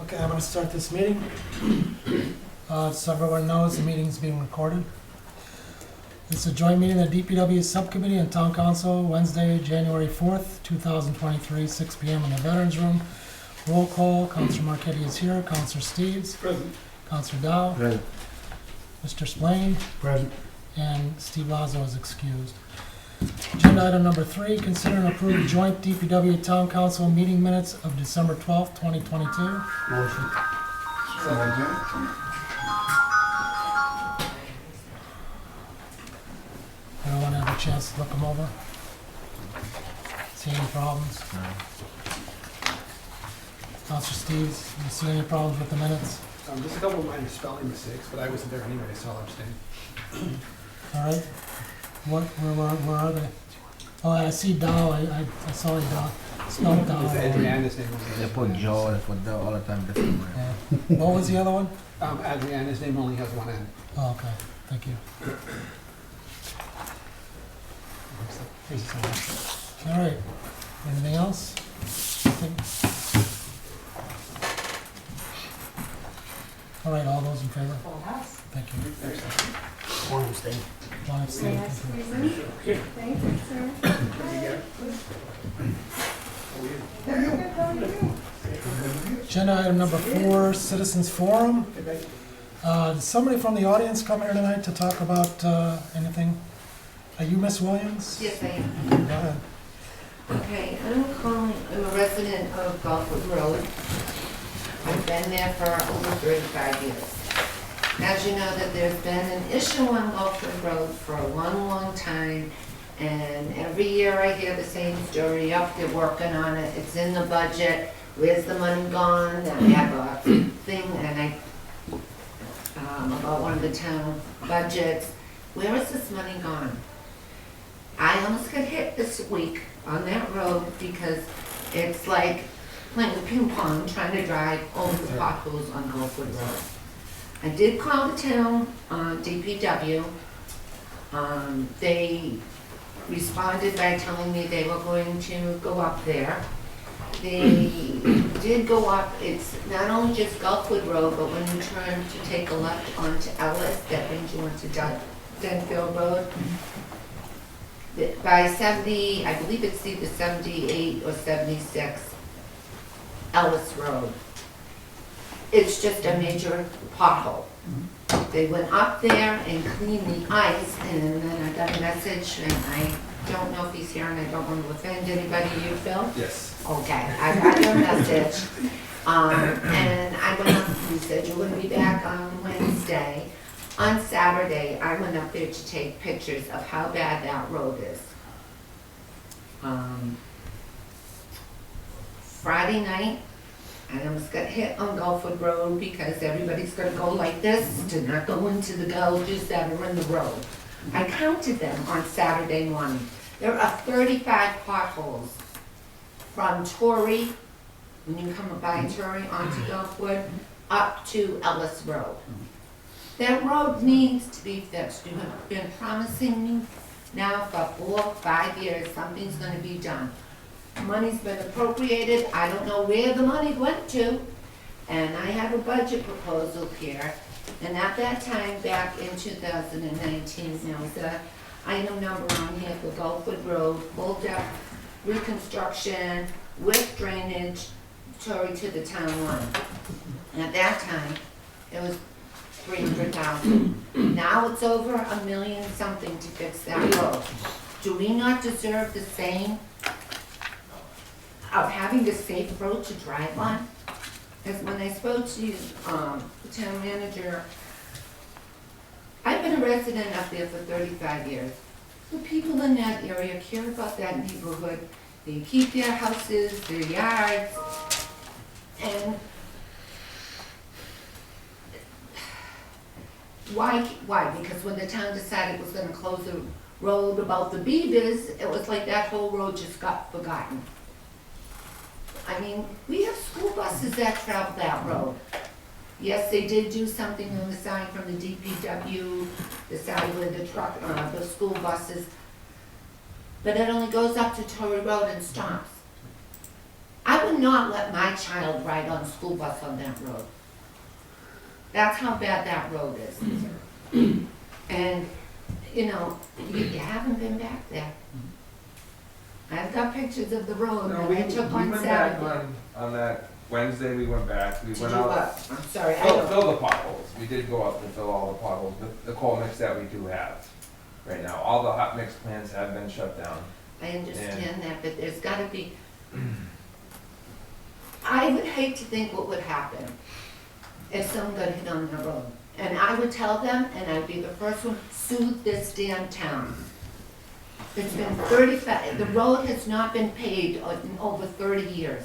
Okay, I'm going to start this meeting. So everyone knows, the meeting's being recorded. It's a joint meeting of the DPW Subcommittee and Town Council, Wednesday, January 4th, 2023, 6 p.m. in the Veterans Room. Roll call, Councilor Marquetti is here, Councilor Steves. Present. Councilor Dow. Present. Mr. Splain. Present. And Steve Lazo is excused. Agenda item number 3, consider and approve joint DPW Town Council meeting minutes of December 12th, 2022. Motion. Second. Everyone have a chance to look them over? See any problems? Counselor Steves, you see any problems with the minutes? Just a couple of minor spelling mistakes, but I wasn't there anyway, so I'll abstain. All right. Where are they? Oh, I see Dow. I saw Dow. Spelled Dow. It's Adriana's name. They put Joe, they put Doe all the time different way. Yeah. What was the other one? Adriana's name only has one N. Oh, okay. Thank you. All right. Anything else? All right, all those in favor? Thank you. One abstain. One abstain. Thank you, sir. Agenda item number 4, Citizens Forum. Does somebody from the audience come here tonight to talk about anything? Are you Miss Williams? Yes, I am. Go ahead. Okay, I'm a resident of Gulfwood Road. I've been there for over 35 years. As you know, that there's been an issue on Gulfwood Road for a long, long time, and every year I hear the same story. Up, they're working on it, it's in the budget, where's the money gone? I have a thing, and about one of the town budgets. Where is this money gone? I almost got hit this week on that road because it's like playing ping pong, trying to drive over the potholes on Gulfwood Road. I did call the town, D.P.W. They responded by telling me they were going to go up there. They did go up. It's not only just Gulfwood Road, but when you turn to take a left onto Ellis, that brings you into Denfield Road. By 70, I believe it's either 78 or 76, Ellis Road. It's just a major pothole. They went up there and cleaned the ice, and then I got a message, and I don't know if he's here, and I don't want to offend anybody. You, Phil? Yes. Okay, I got your message. And I went up, you said you were going to be back on Wednesday. On Saturday, I went up there to take pictures of how bad that road is. Friday night, I almost got hit on Gulfwood Road because everybody's gonna go like this to not go into the gouges that are in the road. I counted them on Saturday morning. There are 35 potholes from Torrey, when you come by Torrey onto Gulfwood, up to Ellis Road. That road needs to be fixed. You have been promising me now for 4 or 5 years something's gonna be done. Money's been appropriated, I don't know where the money went to, and I have a budget proposal here. And at that time, back in 2019, there was a item number on here for Gulfwood Road, full depth reconstruction with drainage, Torrey to the town line. And at that time, it was 300,000. Now it's over $1 million something to fix that road. Do we not deserve the same of having a safe road to drive on? As when I spoke to the town manager, I've been a resident up there for 35 years. The people in that area care about that neighborhood. They keep their houses, their yards, and why? Because when the town decided it was gonna close the road about the beavers, it was like that whole road just got forgotten. I mean, we have school buses that travel that road. Yes, they did do something on the sign from the D.P.W, the side where the truck, the school buses, but it only goes up to Torrey Road and stops. I went would not let my child ride on a school bus on that road. That's how bad that road is. And, you know, you haven't been back there. I've got pictures of the road No, that we I took on went back Saturday. on that Wednesday, we went back, we To went do out, what? I'm sorry, I fill don't, the potholes. We did go up and fill all the potholes, the coal mix that we do have right now. All the hot mix plants have been shut down. I understand that, but there's gotta be, I would hate to think what would happen if someone got hit on the road. And I would tell them, and I'd be the first one, sue this damn town. It's been 35, the road has not been paved in over 30 years.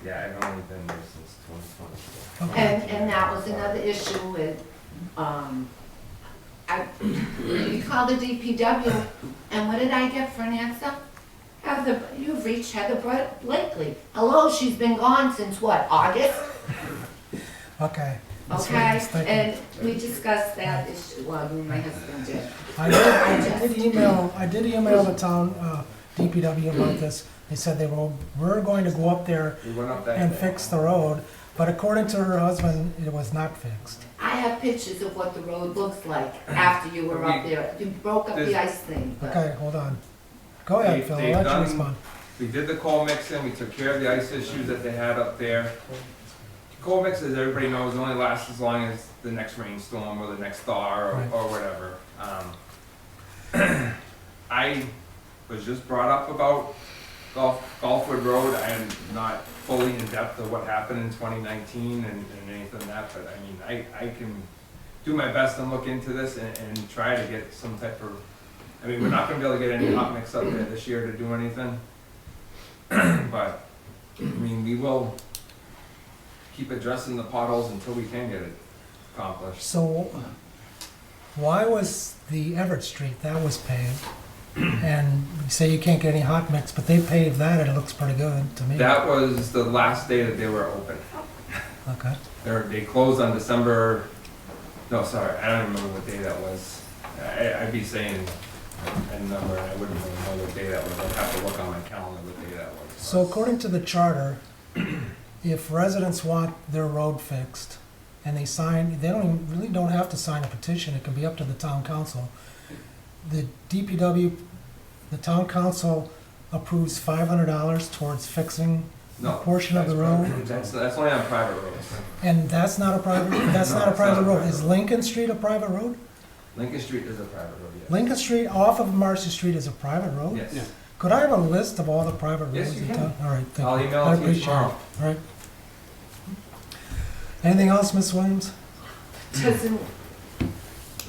Yeah, I've only been there since 2024. And that was another issue with, we called the DPW, and what did I get for an answer? You've reached Heather Blakely. Hello, she's been gone since what, August? Okay. That's what I Okay, was thinking. and we discussed that issue, well, my husband did. I did email the town, DPW about this. They said they were going to go up there We went up that and day. fix the road, but according to her husband, it was not fixed. I have pictures of what the road looks like after you were up there. You broke up the ice thing, but. Okay, hold on. Go ahead, Phil, I'll They've let you done- respond. We did the coal mixing, we took care of the ice issues that they had up there. Coal mix, as everybody knows, only lasts as long as the next rainstorm or the next thaw Right. or whatever. I was just brought up about Gulfwood Road. I am not fully in depth of what happened in 2019 and anything like that, but I mean, I can do my best and look into this and try to get some type of, I mean, we're not gonna be able to get any hot mix up there this year to do anything. But, I mean, we will keep addressing the potholes until we can get it accomplished. So, why was the Everett Street, that was paved? And you say you can't get any hot mix, but they paved that and it looks pretty good to me. That was the last day that they were open. Okay. They closed on December, no, sorry, I don't remember what day that was. I'd be saying a number, and I wouldn't really know what day that was. I'd have to look on my calendar what day that was. So according to the charter, if residents want their road fixed and they sign, really don't have to sign a petition, it can be up to the town council. The DPW, the town council approves $500 towards fixing a No, portion of the that's road. private. That's only on private roads. And that's not a private, that's No, not a it's private not a road. private Is road. Lincoln Street a private road? Lincoln Street is a private road, yes. Lincoln Street off of Marcy Street is a private road? Yes. Yeah. Could I have a list of all the private Yes, roads you in can. town? All right, thank you. I'll email I it to you appreciate tomorrow. All right. Anything else, Ms. Williams? Doesn't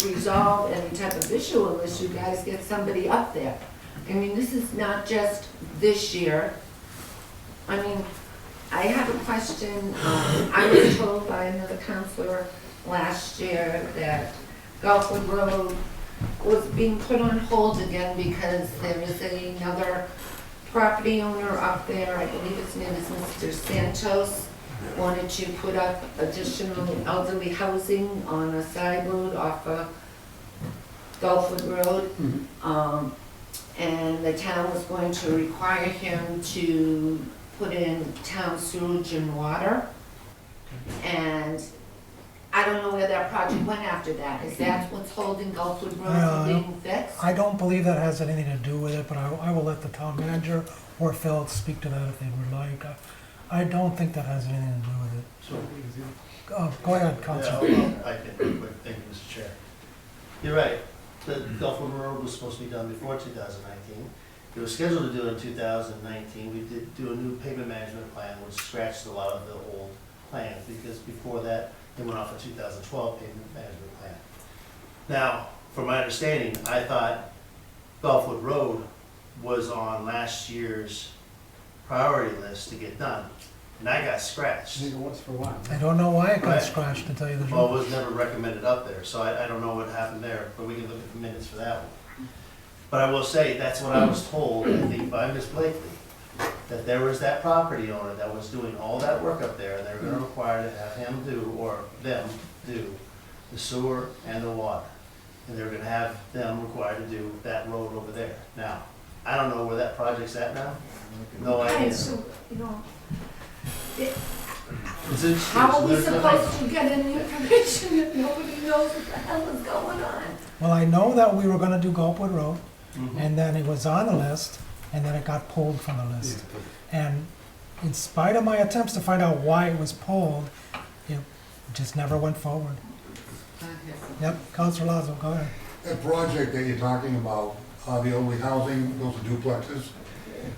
resolve any type of issue unless you guys get somebody up there. I mean, this is not just this year. I mean, I have a question. I was told by another counselor last year that Gulfwood Road was being put on hold again because there is another property owner up there, I believe his name is Mr. Santos, wanted to put up additional elderly housing on a side road off of Gulfwood Road. And the town was going to require him to put in town sewage and water. And I don't know where that project went after that. Is that what's holding Gulfwood Road from being fixed? I don't believe that has anything to do with it, but I will let the town manager or Phil speak to that if they would like. I don't think that has anything to do with it. Go ahead, Councilor. Yeah, I can, quick, thank you, Mr. Chair. You're right, the Gulfwood Road was supposed to be done before 2019. It was scheduled to do it in 2019. We did do a new pavement management plan, which scratched a lot of the old plans, because before that, they went off a 2012 pavement management plan. Now, from my understanding, I thought Gulfwood Road was on last year's priority list to get done, and I got I scratched. think it was for a while. I don't know why it got Right. scratched, to tell you the Well, it truth. was never recommended up there, so I don't know what happened there, but we can look at the minutes for that one. But I will say, that's what I was told, I think by Ms. Blakely, that there was that property owner that was doing all that work up there, and they were gonna require to have him do, or them do, the sewer and the water. And they were gonna have them required to do that road over there. Now, I don't know where that project's at now, no idea. Okay, so, you know, It's a- How are we there's nothing- supposed to get any information if nobody knows what the hell is going on? Well, I know that we were gonna do Gulfwood Road, Mhm. and then it was on the list, and then it got pulled from the list. And in spite of my attempts to find out why it was pulled, it just never went forward. Yep, Councilor Lazo, go ahead. That project that you're talking about, the elderly housing, those are duplexes.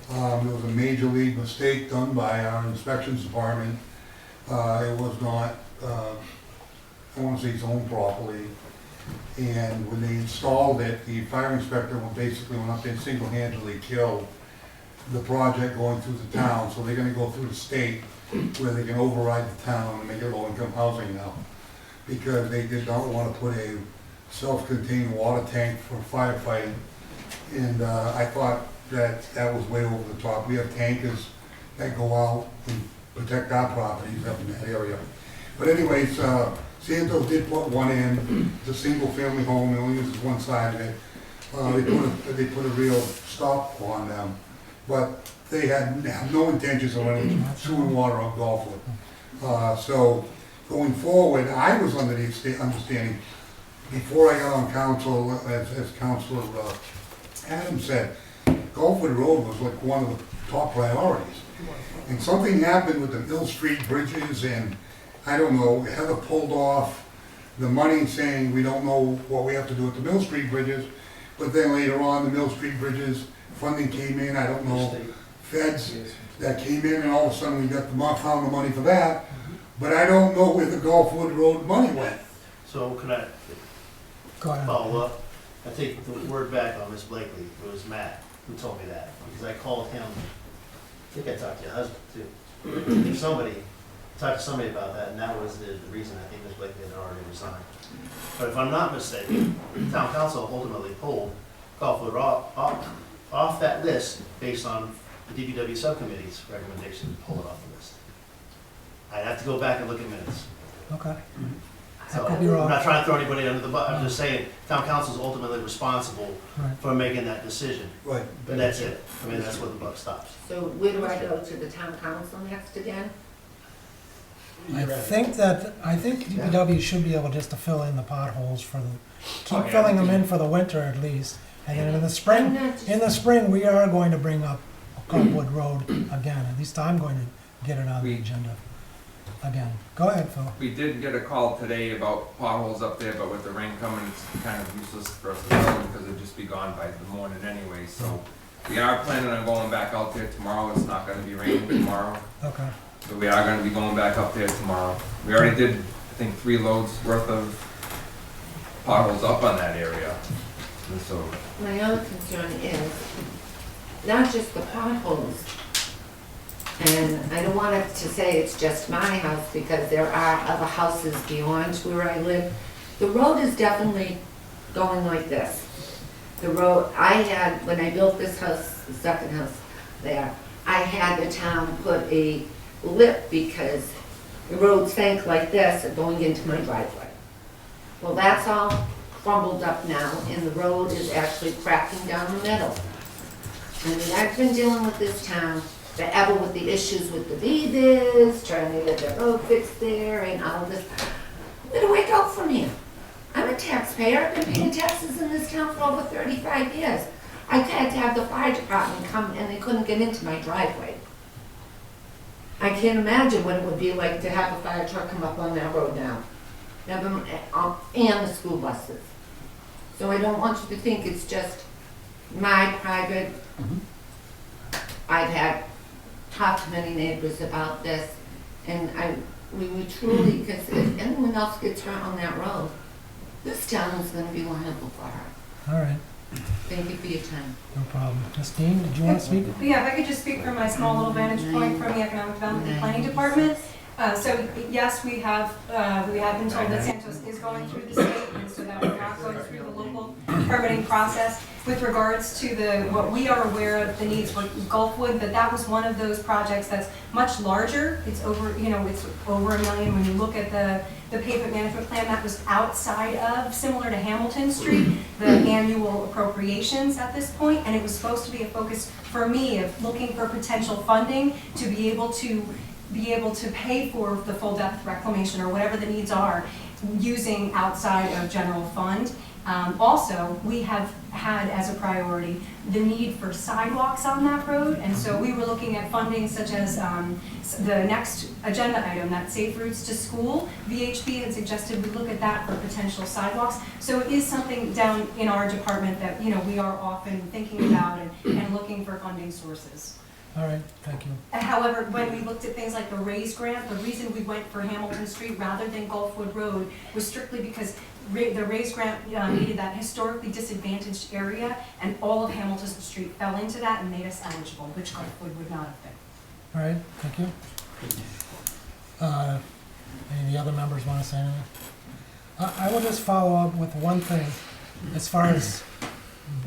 There was a major league mistake done by our inspections department. It was not, I want to say zoned properly. And when they installed it, the fire inspector basically went up there and single-handedly killed the project going through the town. So they're gonna go through the state where they can override the town and make it low-income housing now. Because they did not want to put a self-contained water tank for firefighting. And I thought that that was way over the top. We have tankers that go out and protect our properties up in that area. But anyways, Santos did put one in, it's a single-family home, they only uses one side of it. They put a real stop on them, but they had no intentions of running sewer and water on Gulfwood. So going forward, I was under the understanding, before I got on council, as Councilor Adams said, Gulfwood Road was like one of the top priorities. And something happened with the Mill Street bridges, and I don't know, Heather pulled off the money saying we don't know what we have to do with the Mill Street bridges, but then later on, the Mill Street bridges, funding came in, I don't know, feds that came in, and all of a sudden we got found the money for that, but I don't know where the Gulfwood Road money went. So can I Go ahead. follow up? I take the word back on Miss Blakely. It was Matt who told me that, because I called him. I think I talked to your husband too. Talked to somebody about that, and that was the reason I think Miss Blakely had already resigned. But if I'm not mistaken, town council ultimately pulled Gulfwood off that list based on the DPW subcommittee's recommendation to pull it off the list. I'd have to go back and look at minutes. Okay. So, could be I'm wrong. not trying to throw anybody under the bus, I'm just saying, town council is ultimately responsible Right. for making that decision. Right. And that's it. I mean, that's where the buck stops. So where do I go, to the town council next again? I think DPW should be able just to fill in the potholes for the, Oh, keep yeah. filling them in for the winter at least. And then in the I'm spring, not just- in the spring, we are going to bring up Gulfwood Road again. At least I'm going to get it on the agenda again. Go ahead, Phil. We did get a call today about potholes up there, but with the rain coming, it's kind of useless for us to go because it'd just be gone by the morning anyway, so. We are planning on going back out there tomorrow, it's not gonna be raining tomorrow, Okay. so we are gonna be going back up there tomorrow. We already did, I think, 3 loads worth of potholes up on that area, and so. My other concern is not just the potholes. And I don't want it to say it's just my house because there are other houses beyond where I live. The road is definitely going like this. The road, I had, when I built this house, the second house there, I had the town put a lip because the road sank like this going into my driveway. Well, that's all crumbled up now and the road is actually cracking down the middle. I mean, I've been dealing with this town forever with the issues with the beavers, trying to get the road fixed there and all this. Where do I go from here? I'm a taxpayer, I've been paying taxes in this town for over 35 years. I had to have the fire department come and they couldn't get into my driveway. I can't imagine what it would be like to have a fire truck come up on that road now. And the school buses. So I don't want you to think it's just my private. I've had talked to many neighbors about this, and we would truly, because if anyone else gets hurt on that road, this town is gonna be liable for her. All right. Thank you for your time. No problem. Christine, did you want to speak? Yeah, if I could just speak from my small little vantage point from the Economic Development and Planning Department. So yes, we have been told that Santos is going through the state, and so that we're not going through the local permitting process. With regards to what we are aware of the needs for Gulfwood, that was one of those projects that's much larger. It's over, it's over $1 million. When you look at the pavement management plan, that was outside of, similar to Hamilton Street, the annual appropriations at this point, and it was supposed to be a focus for me of looking for potential funding to be able to be able to pay for the full depth reclamation or whatever the needs are using outside of general fund. Also, we have had as a priority the need for sidewalks on that road, and so we were looking at funding such as the next agenda item, that Safe Routes to School. VHB had suggested we look at that for potential sidewalks. So it is something down in our department that, you know, we are often thinking about and looking for funding sources. All right, thank you. However, when we looked at things like the RAISE grant, the reason we went for Hamilton Street rather than Gulfwood Road was strictly because the RAISE grant needed that historically disadvantaged area, and all of Hamilton Street fell into that and made us eligible, which Gulfwood would not have been. All right, thank you. Any of the other members want to say anything? I will just follow up with one thing. As far as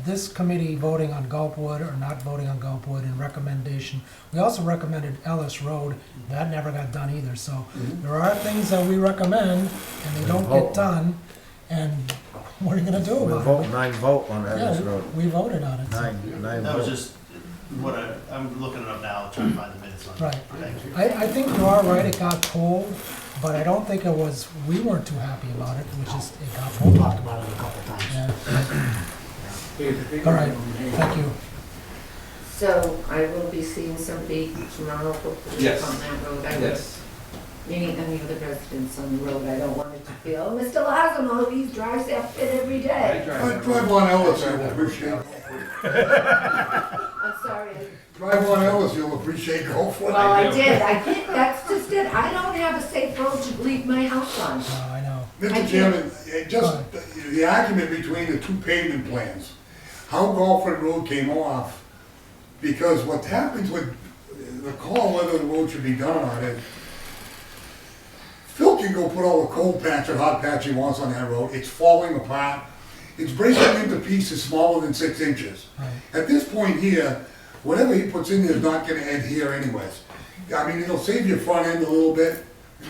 this committee voting on Gulfwood or not voting on Gulfwood and recommendation, we also recommended Ellis Road. That never got done either. So there are things that we recommend and they don't get done. And what are you going to do We about vote, it? 9 vote on Ellis Yeah, Road. we voted on it. So. 9 That was vote. just what I'm looking it up now, trying to find the minutes on it. Right. Thank you. I think you are right, it got pulled, but I don't think it was, we weren't too happy about it, which is, it got pulled. Talked about it a couple times. Yeah. All right, thank you. So I will be seeing somebody tomorrow, hopefully, Yes. on that road. I Yes. Meeting any of the residents on the road, I don't want it to feel, oh, Mr. Lazzaro, he drives that fit every day. Drive on Ellis, you'll appreciate. I'm sorry. Drive on Ellis, you'll appreciate Gulfwood. Well, I did, that's just it, I don't have a safe road to leave my house on. I know. Mr. Chairman, just the argument between the two pavement plans, how Gulfwood Road came off, because what happens with the call whether the road should be done on it, Phil can go put all the cold patch or hot patch he wants on that road, it's falling apart, it's breaking into pieces smaller than 6 inches. Right. At this point here, whatever he puts in there is not gonna adhere anyways. I mean, it'll save your front end a little bit,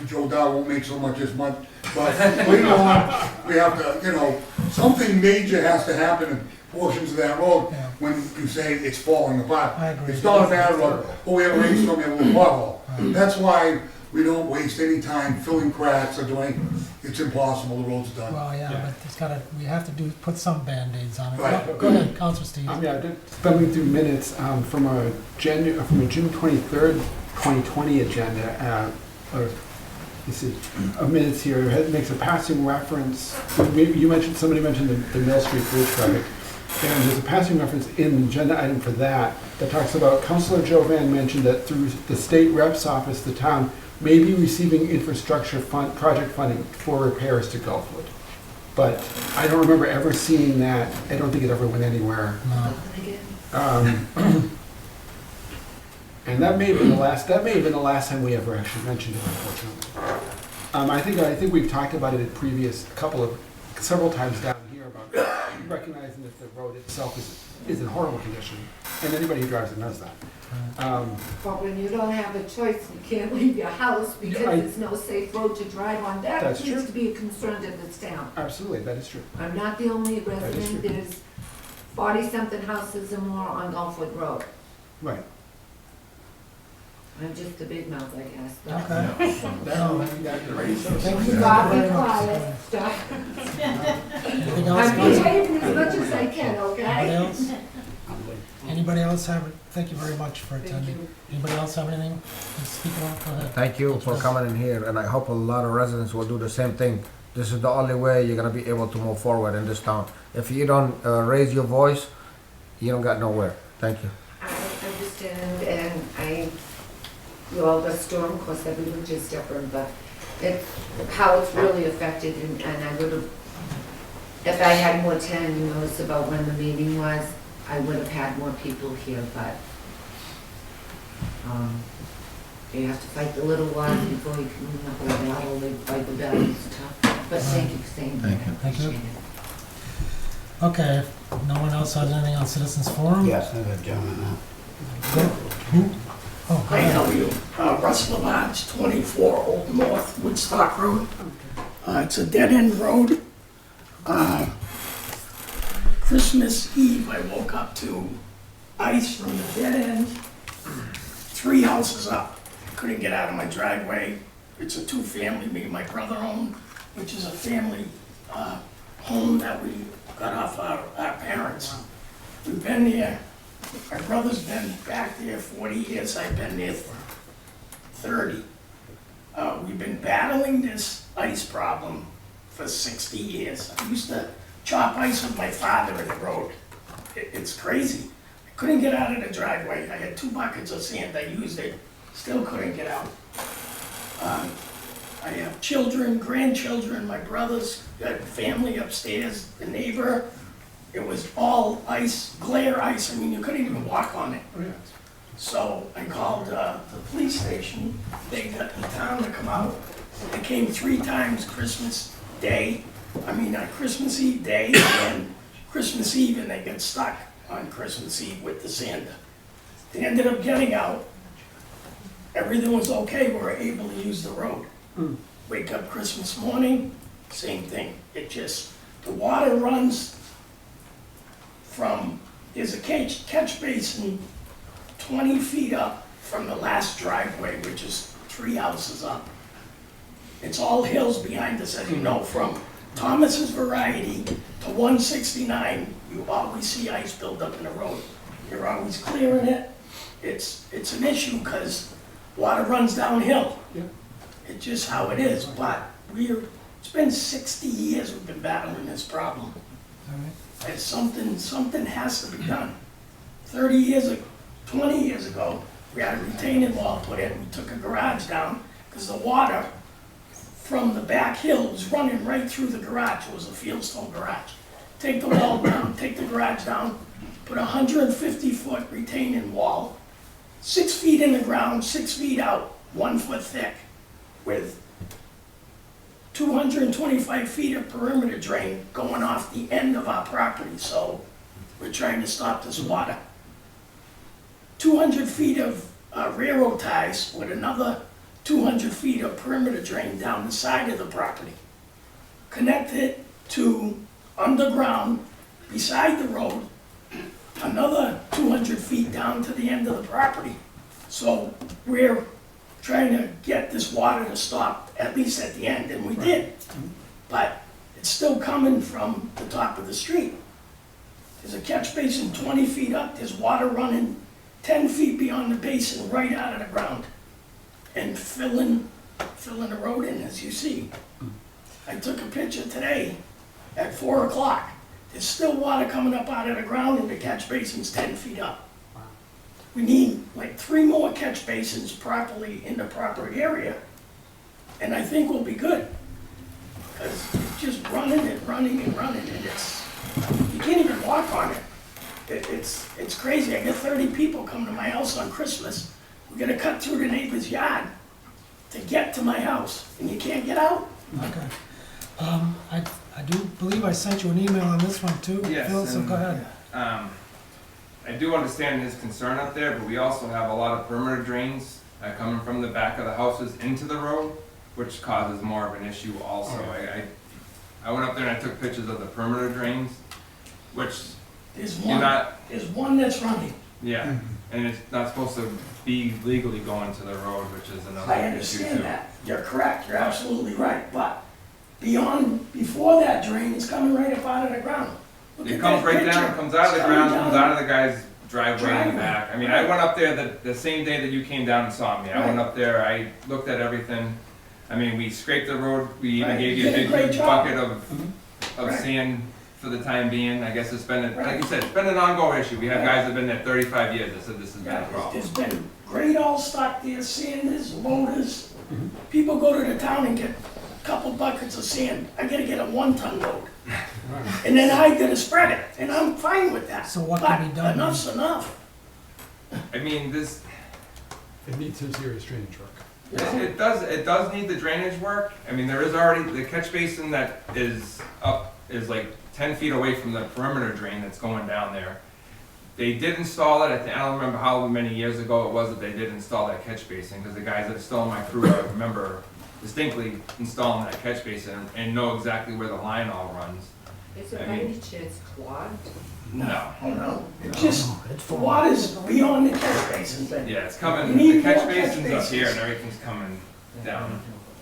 Joe Dow won't make so much this month, but later on, we have to, you know, something major has to happen in portions of that road Yeah. when you say it's falling apart. I agree. It's not a matter of, oh, we have a rainstorm, we have a little pothole. Right. That's why we don't waste any time filling cracks or doing, it's impossible, the road's done. Well, yeah, but it's gotta, we have to put some Band-Aids on it. Right. Go ahead, Counselor Steve. Yeah, thumbing through minutes from a June 23rd, 2020 agenda, or you see, minutes here, it makes a passing reference, you mentioned, somebody mentioned the Mill Street Bridge project, and there's a passing reference in the agenda item for that talks about, Councilor Jovan mentioned that through the state rep's office, the town may be receiving infrastructure project funding for repairs to Gulfwood. But I don't remember ever seeing that, I don't think it ever went anywhere. No. And that may have been the last time we ever actually mentioned it, unfortunately. I think we've talked about it at several times down here about recognizing that the road itself is in horrible condition, and anybody who drives it knows that. But when you don't have a choice, you can't leave your house because there's no safe road to drive on. That That's needs true. to be a concern in this town. Absolutely, that is true. I'm not the only is resident, true. there's 40-something houses or more on Gulfwood Road. Right. I'm just a big mouth, I guess. Okay. Thank you. Stop, be very much. quiet, stop. Anything else, I'm Counselor? behaving as much as I can, Anybody okay? else? Anybody else have, thank you very much for Thank attending. you. Anybody else have anything to speak about? Go ahead. Thank you for coming in here, and I hope a lot of residents will do the same thing. This is the only way you're gonna be able to move forward in this town. If you don't raise your voice, you don't got nowhere. Thank you. I understand, and you all the storm, of course, everyone's just different, but it's, how it's really affected, and I would have, if I had more time, you notice about when the meeting was, I would have had more people here, but, you have to fight the little ones before you can win the whole battle, they fight the battles tough, but thank you for saying that, I Thank you. appreciate it. Okay, if no one else has anything on Citizens Forum? Yes, I have gentlemen now. Who? Oh, go Hi, ahead. how are you? Russ Lamarge, 24 Old North Woodstock Road. It's a dead-end road. Christmas Eve, I woke up to ice from the dead end, 3 houses up. couldn't get out of my driveway. It's a two-family, me and my brother own, which is a family home that we got off our parents. We've been there, my brother's been back there 40 years, I've been there 30. We've been battling this ice problem for 60 years. I used to chop ice with my father in the road. It's crazy. I couldn't get out of the driveway. I had 2 buckets of sand, I used it, still couldn't get out. I have children, grandchildren, my brother's got family upstairs, the neighbor. It was all ice, glare ice, I mean, you couldn't even walk on it. So I called the police station, they got the town to come out. They came 3 times Christmas Day, Christmas Eve day and Christmas Eve, and they got stuck on Christmas Eve with the sander. They ended up getting out. Everything was okay, we were able to use the road. Wake up Christmas morning, same thing. The water runs from, there's a catch basin 20 feet up from the last driveway, which is 3 houses up. It's all hills behind us, as you know, from Thomas's Variety to 169, you always see ice build up in the road. You're always clearing it. It's an issue because water runs downhill. It's just how it is, but it's been 60 years we've been battling this problem. And something has to be done. 20 years ago, we had a retaining wall put in, we took a garage down, because the water from the back hill was running right through the garage. It was a fieldstone garage. Take the wall down, take the garage down, put a 150-foot retaining wall, 6 feet in the ground, 6 feet out, 1 foot thick, with 225 feet of perimeter drain going off the end of our property. So we're trying to stop this water. 200 feet of railroad ties with another 200 feet of perimeter drain down the side of the property. Connected to underground beside the road, another 200 feet down to the end of the property. So we're trying to get this water to stop, at least at the end, and we did. But it's still coming from the top of the street. There's a catch basin 20 feet up, there's water running 10 feet beyond the basin, right out of the ground, and filling the road in, as you see. I took a picture today at 4 o'clock. There's still water coming up out of the ground, and the catch basin's 10 feet up. We need like 3 more catch basins properly in the proper area, and I think we'll be good. Because it's just running and running and running, and you can't even walk on it. It's crazy. I get 30 people come to my house on Christmas. We gotta cut through the neighbor's yard to get to my house, and you can't get out. Okay. I do believe I sent you an email on this one too, Yes, Phil, so and, go ahead. I do understand his concern up there, but we also have a lot of perimeter drains coming from the back of the houses into the road, which causes more of an issue also. I went up there and I took pictures of the perimeter drains, which There's you're not, There's one that's running. yeah, and it's not supposed to be legally going to the road, which is another I issue understand too. that. You're correct. You're absolutely right. But before that drain, it's coming right up out of the ground. Look It at comes that right picture. down, comes out of the It's ground, coming comes down. out of the guy's driveway in the Driveway. back. I mean, I went up there the same day that you came down and saw me. I went Right. up there, I looked at everything. I mean, we scraped the road, we even Right. gave You you a did a big great huge job. bucket of Right. sand for the time being. I guess it's been, like Right. you said, it's been an ongoing issue. We have Right. guys that have been there 35 years that said this has been a Yeah, problem. there's been great all stock there, sanders, loaders. People go to the town and get a couple buckets of sand. I gotta get a 1-ton load. And then I gotta spread it, and I'm fine with that. So what can be But done? enough's enough. I mean, this, It needs some serious drainage work. it does need the drainage work. I mean, there is already, the catch basin that is up is like 10 feet away from the perimeter drain that's going down there. They did install it, I don't remember how many years ago it was that they did install that catch basin, because the guys that are still in my crew, I remember distinctly installing that catch basin and know exactly where the line all runs. Is it I by mean- any chance clogged? No. Oh, no, it's just, It's the full. water's beyond the catch basin. Yeah, it's coming, You need the catch more catch basin's up here and basins. everything's coming down.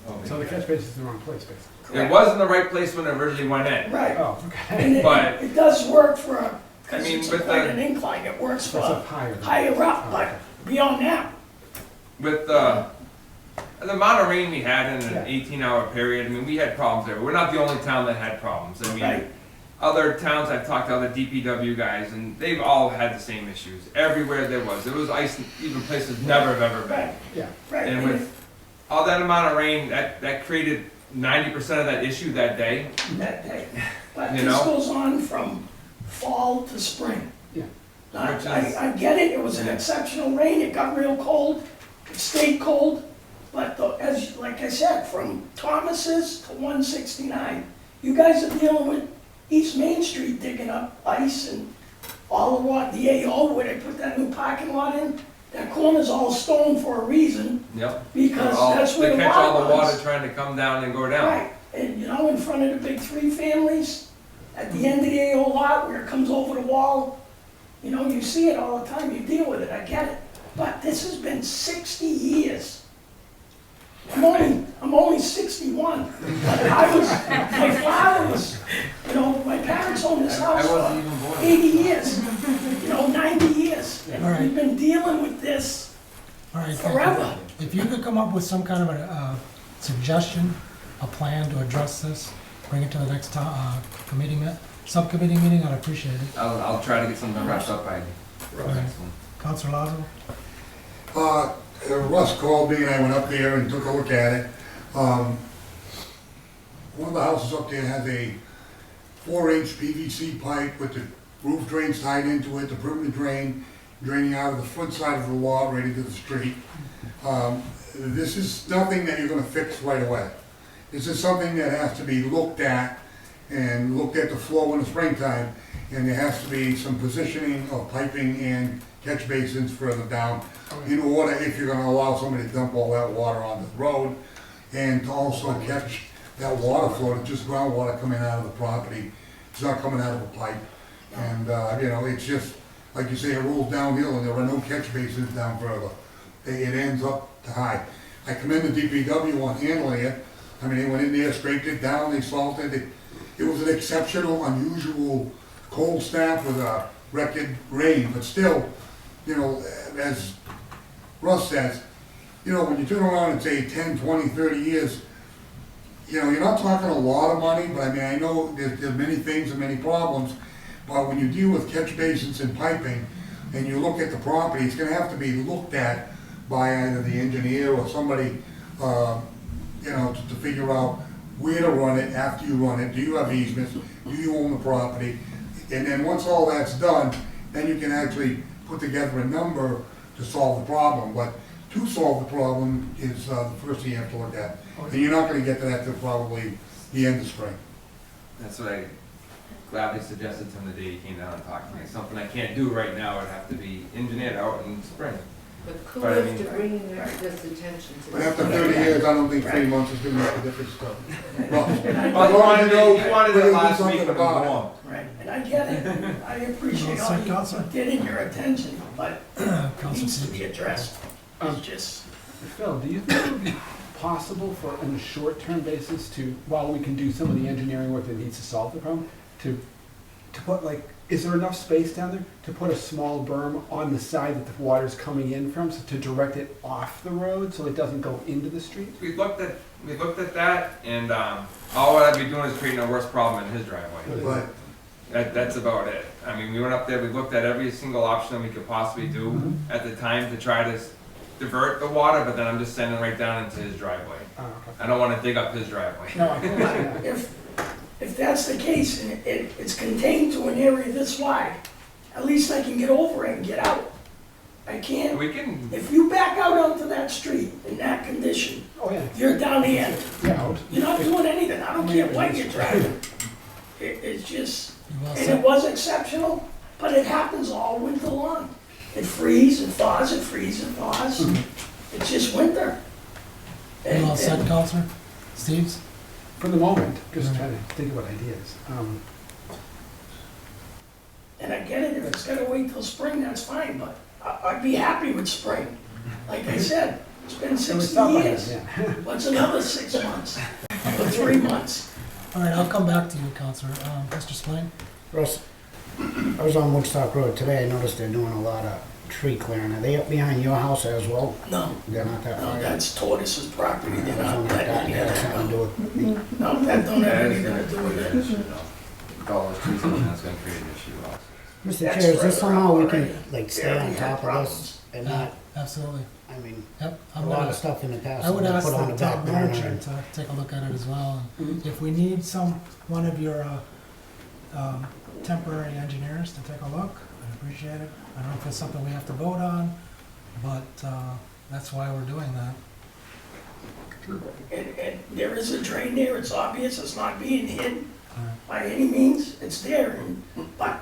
over So the here. catch basin is the wrong place, basically. It was in the right place when it originally went in. Right, Oh, okay. and But- it does work for, because I mean, it's with quite the- an incline, it works So it's for up higher. higher up, but beyond that, With the amount of rain we had in Yeah. an 18-hour period, I mean, we had problems there. We're not the only town that had problems. I mean, Right. other towns, I've talked to other DPW guys, and they've all had the same issues. Everywhere there was ice, in even places never have ever been. right, Yeah. right. And with all that amount of rain, that created 90% of that issue that day. That day. But You this know? goes on from fall to spring. Yeah. Which is- I get it, it was an exceptional rain, it got real cold, it stayed cold, but like I said, from Thomas's to 169, you guys are dealing with East Main Street digging up ice and all of what, the AO where they put that new parking lot in, that corner's all stone for a reason, Yep. because All- that's where They the catch water all the water runs. trying to come down and go down. Right, and you know, in front of the big three families, at the end of the AO lot where it comes over the wall, you know, you see it all the time, you deal with it, I get it. But this has been 60 years. I'm only 61, but my father was, you know, my parents owned this house I wasn't for even born. 80 years, you know, 90 years. All And right. we've been dealing with this All right, thank you. forever. If you could come up with some kind of a suggestion, a plan to address this, bring it to the next subcommittee meeting, I'd appreciate it. I'll try to get something wrapped up by the Right. next one. Counselor Lazo? Russ called me and I went up there and took a look at it. One of the houses up there has a 4-inch PVC pipe with the roof drains tied into it, the permanent drain draining out of the front side of the wall right into the street. This is nothing that you're gonna fix right away. This is something that has to be looked at and looked at the flow in the springtime, and there has to be some positioning of piping and catch basins further down in order, if you're gonna allow somebody to dump all that water on the road, and to also catch that water flow, it's just groundwater coming out of the property. It's not coming out of a pipe. And, you know, it's just, like you say, it rolls downhill and there are no catch basins down further. It ends up to high. I commend the DPW on handling it. I mean, they went in there, scraped it down, they salted it. It was an exceptional, unusual cold snap with a record rain, but still, you know, as Russ says, you know, when you turn around and say 10, 20, 30 years, you know, you're not talking a lot of money, but I mean, I know there's many things and many problems, but when you deal with catch basins and piping, and you look at the property, it's gonna have to be looked at by either the engineer or somebody, you know, to figure out where to run it after you run it. Do you have easements? Do you own the property? And then once all that's done, then you can actually put together a number to solve the problem. But to solve the problem is the first thing you have to look at. And you're not gonna get to that till probably the end of spring. That's what I gladly suggested to him the day he came down and talked to me. It's something I can't do right now, it'd have to be engineered out in spring. But But I kudos mean- to bringing this attention to But this. after 30 years, I don't think 3 months is gonna make a difference to Well, Well, he wanted we're it gonna do last something week when it about was it. warm. Right, and I get it, I appreciate all Well, Counselor. you getting your attention, but it Counselor needs to Steve? be addressed. It's just, Phil, do you think it would be possible for, on a short-term basis, to, while we can do some of the engineering work that needs to solve the problem, to put like, is there enough space down there to put a small berm on the side that the water's coming in from, so to direct it off the road so it doesn't go into the street? We looked at that, and all I'd be doing is creating a worse problem in his driveway. But That's about it. I mean, we went up there, we looked at every single option we could possibly do at the time to try to divert the water, but then I'm just sending right down into his driveway. Oh, okay. I don't wanna dig up his driveway. No, I can understand that. if that's the case, and it's contained to an area this wide, at least I can get over it and get out. I can't, We can, if you back out onto that street in that condition, Oh, yeah, you're down the end. yeah, out. You're not doing anything, I don't care what you're driving. It's just, You well and it said. was exceptional, but it happens all winter long. It freezes and thaws, it freezes and thaws. It's just winter. You all set, Counselor? Steve's? For the moment, just trying to think about ideas. And I get it, if it's gotta wait till spring, that's fine, but I'd be happy with spring. Like I said, it's been 60 years. What's another 6 months or 3 months? All right, I'll come back to you, Counselor. Mr. Spillane? Russ, I was on Woodstock Road today, I noticed they're doing a lot of tree clearing. Are they up behind your house as well? No, They're not that no, far? that's Tortoise's property, they're not Something like that, letting had it something to do with me. No, that don't have anything to do with it. With all those trees, and that's gonna create an issue also. Mr. That's Chair, is there further somehow we up can, already. like, They stay already on had top of problems. this and not, Absolutely. I mean, Yep. a I'm lot gonna, of stuff in the past I would has ask been put on the the back town burner. manager and- to take a look at it as well. And if we need one of your temporary engineers to take a look, I'd appreciate it. I don't know if it's something we have to vote on, but that's why we're doing that. And there is a drain there, it's obvious, it's not being hid Alright. by any means, it's there, but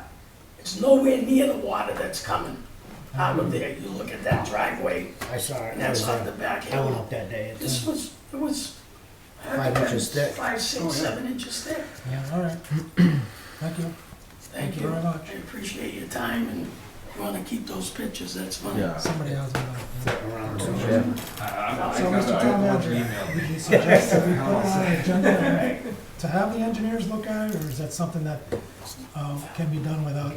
it's nowhere near the water that's coming out of there. You look at that driveway, I saw it, and I that's was on the there. back I went hill. up that day. This was, it was. 5 inches thick. 5, 6, 7 inches thick. Yeah, all right. Thank you. Thank you you. very much. I appreciate your time, and if you wanna keep those pictures, that's fine. Somebody else will. Around, So, I Mr. Town Manager, would you suggest that we put on an agenda Alright. to have the engineers look at it, or is that something that can be done without?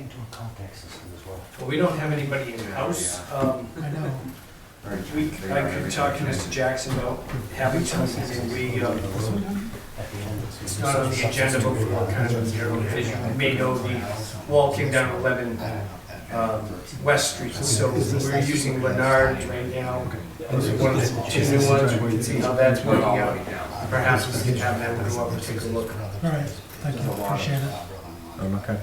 Well, we don't have anybody in-house. I know. I could talk to Mr. Jackson about having something, it's not on the agenda, but we're kind of, you may know, the wall came down 11 West Street, so we're using Leonard right now. Those are one of the two new ones, we can see how that's working out. Perhaps we can have them go up and take a look. All right, thank you, appreciate it. Okay.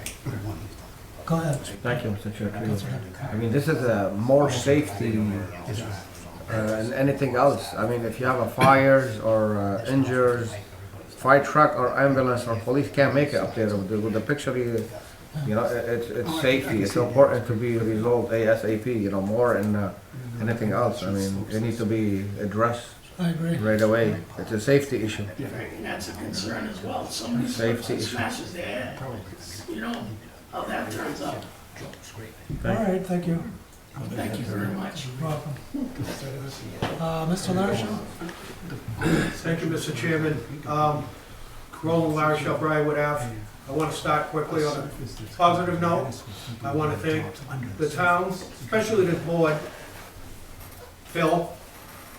Go ahead. Thank you, Mr. Chair. Councilor. I mean, this is more safety than anything else. I mean, if you have a fires or injuries, fire truck or ambulance or police can't make it up there with the picture. You know, it's safety. It's important to be resolved ASAP. You know, more than anything else. I mean, it needs to be addressed I agree. right away. It's a safety issue. And that's a concern as well, somebody Safety slips and issue. smashes their head, you know, how that turns out. All right, thank you. Thank you very much. You're welcome. Mr. Larson? Thank you, Mr. Chairman. Roland Larshall, Briarwood Ave. I want to start quickly on a positive note. I want to thank the town, especially the board. Phil,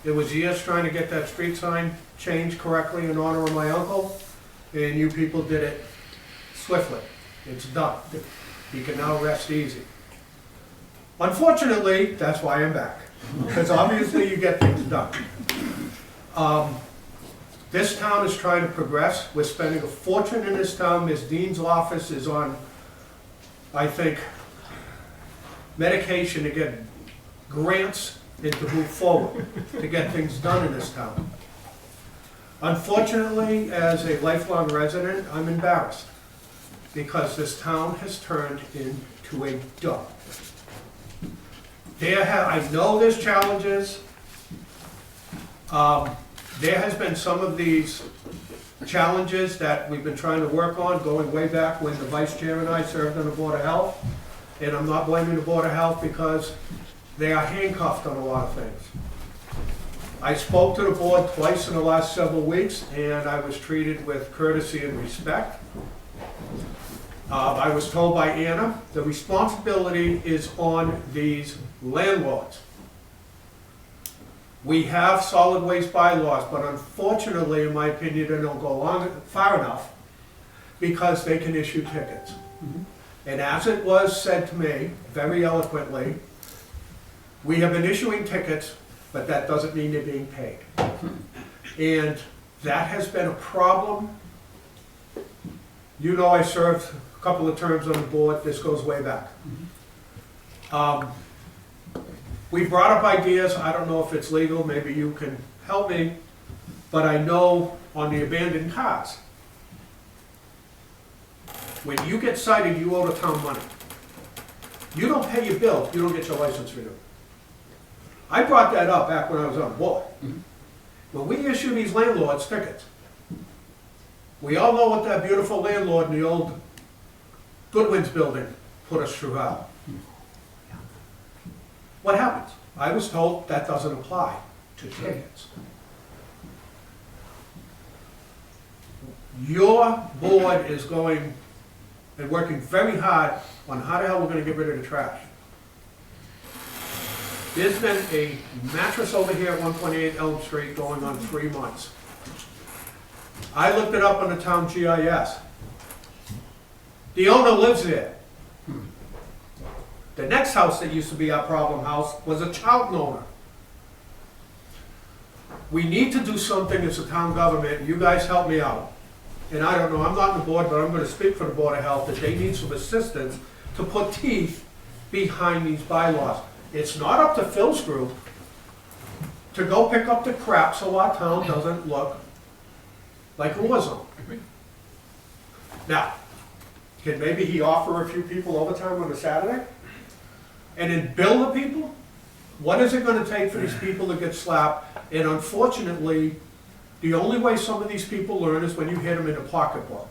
it was years trying to get that street sign changed correctly in honor of my uncle, and you people did it swiftly. It's done. You can now rest easy. Unfortunately, that's why I'm back, because obviously you get things done. This town is trying to progress. We're spending a fortune in this town. Ms. Dean's office is on, I think, medication to get grants and to move forward, to get things done in this town. Unfortunately, as a lifelong resident, I'm embarrassed because this town has turned into a dump. I know there's challenges. There has been some of these challenges that we've been trying to work on, going way back when the vice chair and I served on the Board of Health. And I'm not blaming the Board of Health because they are handcuffed on a lot of things. I spoke to the board twice in the last several weeks, and I was treated with courtesy and respect. I was told by Anna, the responsibility is on these landlords. We have solid waste bylaws, but unfortunately, in my opinion, they don't go far enough because they can issue tickets. And as it was said to me, very eloquently, we have been issuing tickets, but that doesn't mean they're being paid. And that has been a problem. You know, I served a couple of terms on the board. This goes way back. We brought up ideas. I don't know if it's legal. Maybe you can help me. But I know on the abandoned cars, when you get cited, you owe the town money. You don't pay your bill, you don't get your license renewed. I brought that up back when I was on board. When we issue these landlords tickets, we all know what that beautiful landlord in the old Goodwin's building put us through hell. What happens? I was told that doesn't apply to tickets. Your board is going and working very hard on how the hell we're gonna get rid of the trash. There's been a mattress over here at 128 Elm Street going on 3 months. I looked it up on the town GIS. The owner lives there. The next house that used to be our problem house was a Charlton owner. We need to do something as a town government, and you guys help me out. And I don't know, I'm not on the board, but I'm gonna speak for the Board of Health, that they need some assistance to put teeth behind these bylaws. It's not up to Phil's group to go pick up the crap so our town doesn't look like a war zone. Now, can maybe he offer a few people overtime on a Saturday? And then bill the people? What is it gonna take for these people to get slapped? And unfortunately, the only way some of these people learn is when you hit them in the pocketbook.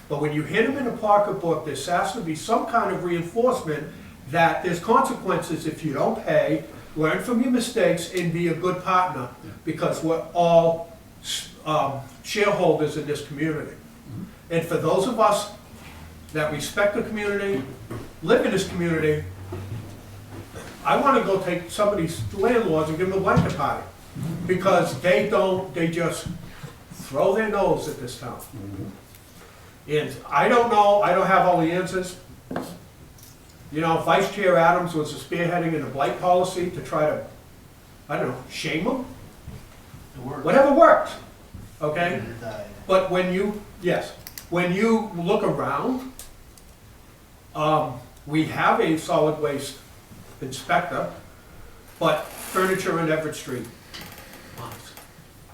But when you hit them in the pocketbook, there has to be some kind of reinforcement that there's consequences if you don't pay, learn from your mistakes, and be a good partner, because we're all shareholders in this community. And for those of us that respect the community, live in this community, I want to go take some of these landlords and give them a blanket party, because they just throw their nose at this town. And I don't know, I don't have all the answers. You know, Vice Chair Adams was spearheading in the blight policy to try to, I don't know, shame them? Whatever works, okay? But when you, yes, when you look around, we have a solid waste inspector, but furniture on Everett Street.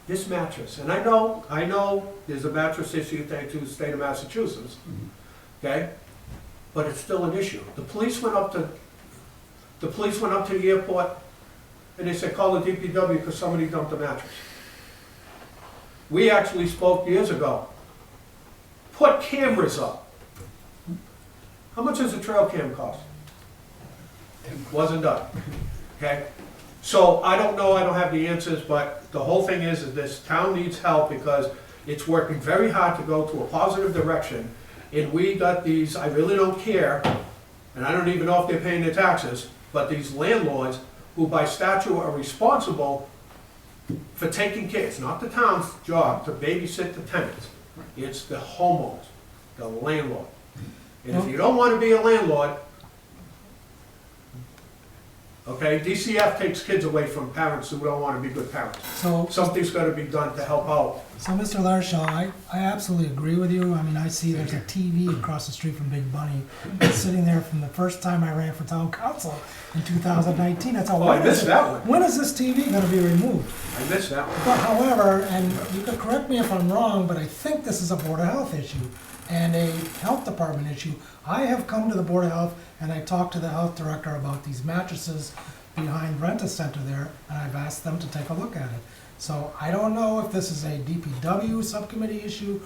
This mattress, and I know there's a mattress issue thanks to the state of Massachusetts, okay? But it's still an issue. The police went up to the airport and they said, call the DPW because somebody dumped a mattress. We actually spoke years ago. Put cameras up. How much does a trail cam cost? Wasn't done, okay? So I don't know, I don't have the answers, but the whole thing is this town needs help because it's working very hard to go to a positive direction. And we got these, I really don't care, and I don't even know if they're paying their taxes, but these landlords who by statute are responsible for taking care. It's not the town's job to babysit the tenants. It's the homeowners, the landlord. And if you don't want to be a landlord, okay, DCF takes kids away from parents who don't want to be good parents. So, Something's got to be done to help out. so Mr. Larshaw, I absolutely agree with you. I mean, I see there's a TV across the street from Big Bunny. It's sitting there from the first time I ran for town council in 2019. That's all. Oh, I missed that one. When is this TV gonna be removed? I missed that one. But however, and you can correct me if I'm wrong, but I think this is a Board of Health issue and a Health Department issue. I have come to the Board of Health and I talked to the Health Director about these mattresses behind Rent-A-Center there, and I've asked them to take a look at it. So I don't know if this is a DPW subcommittee issue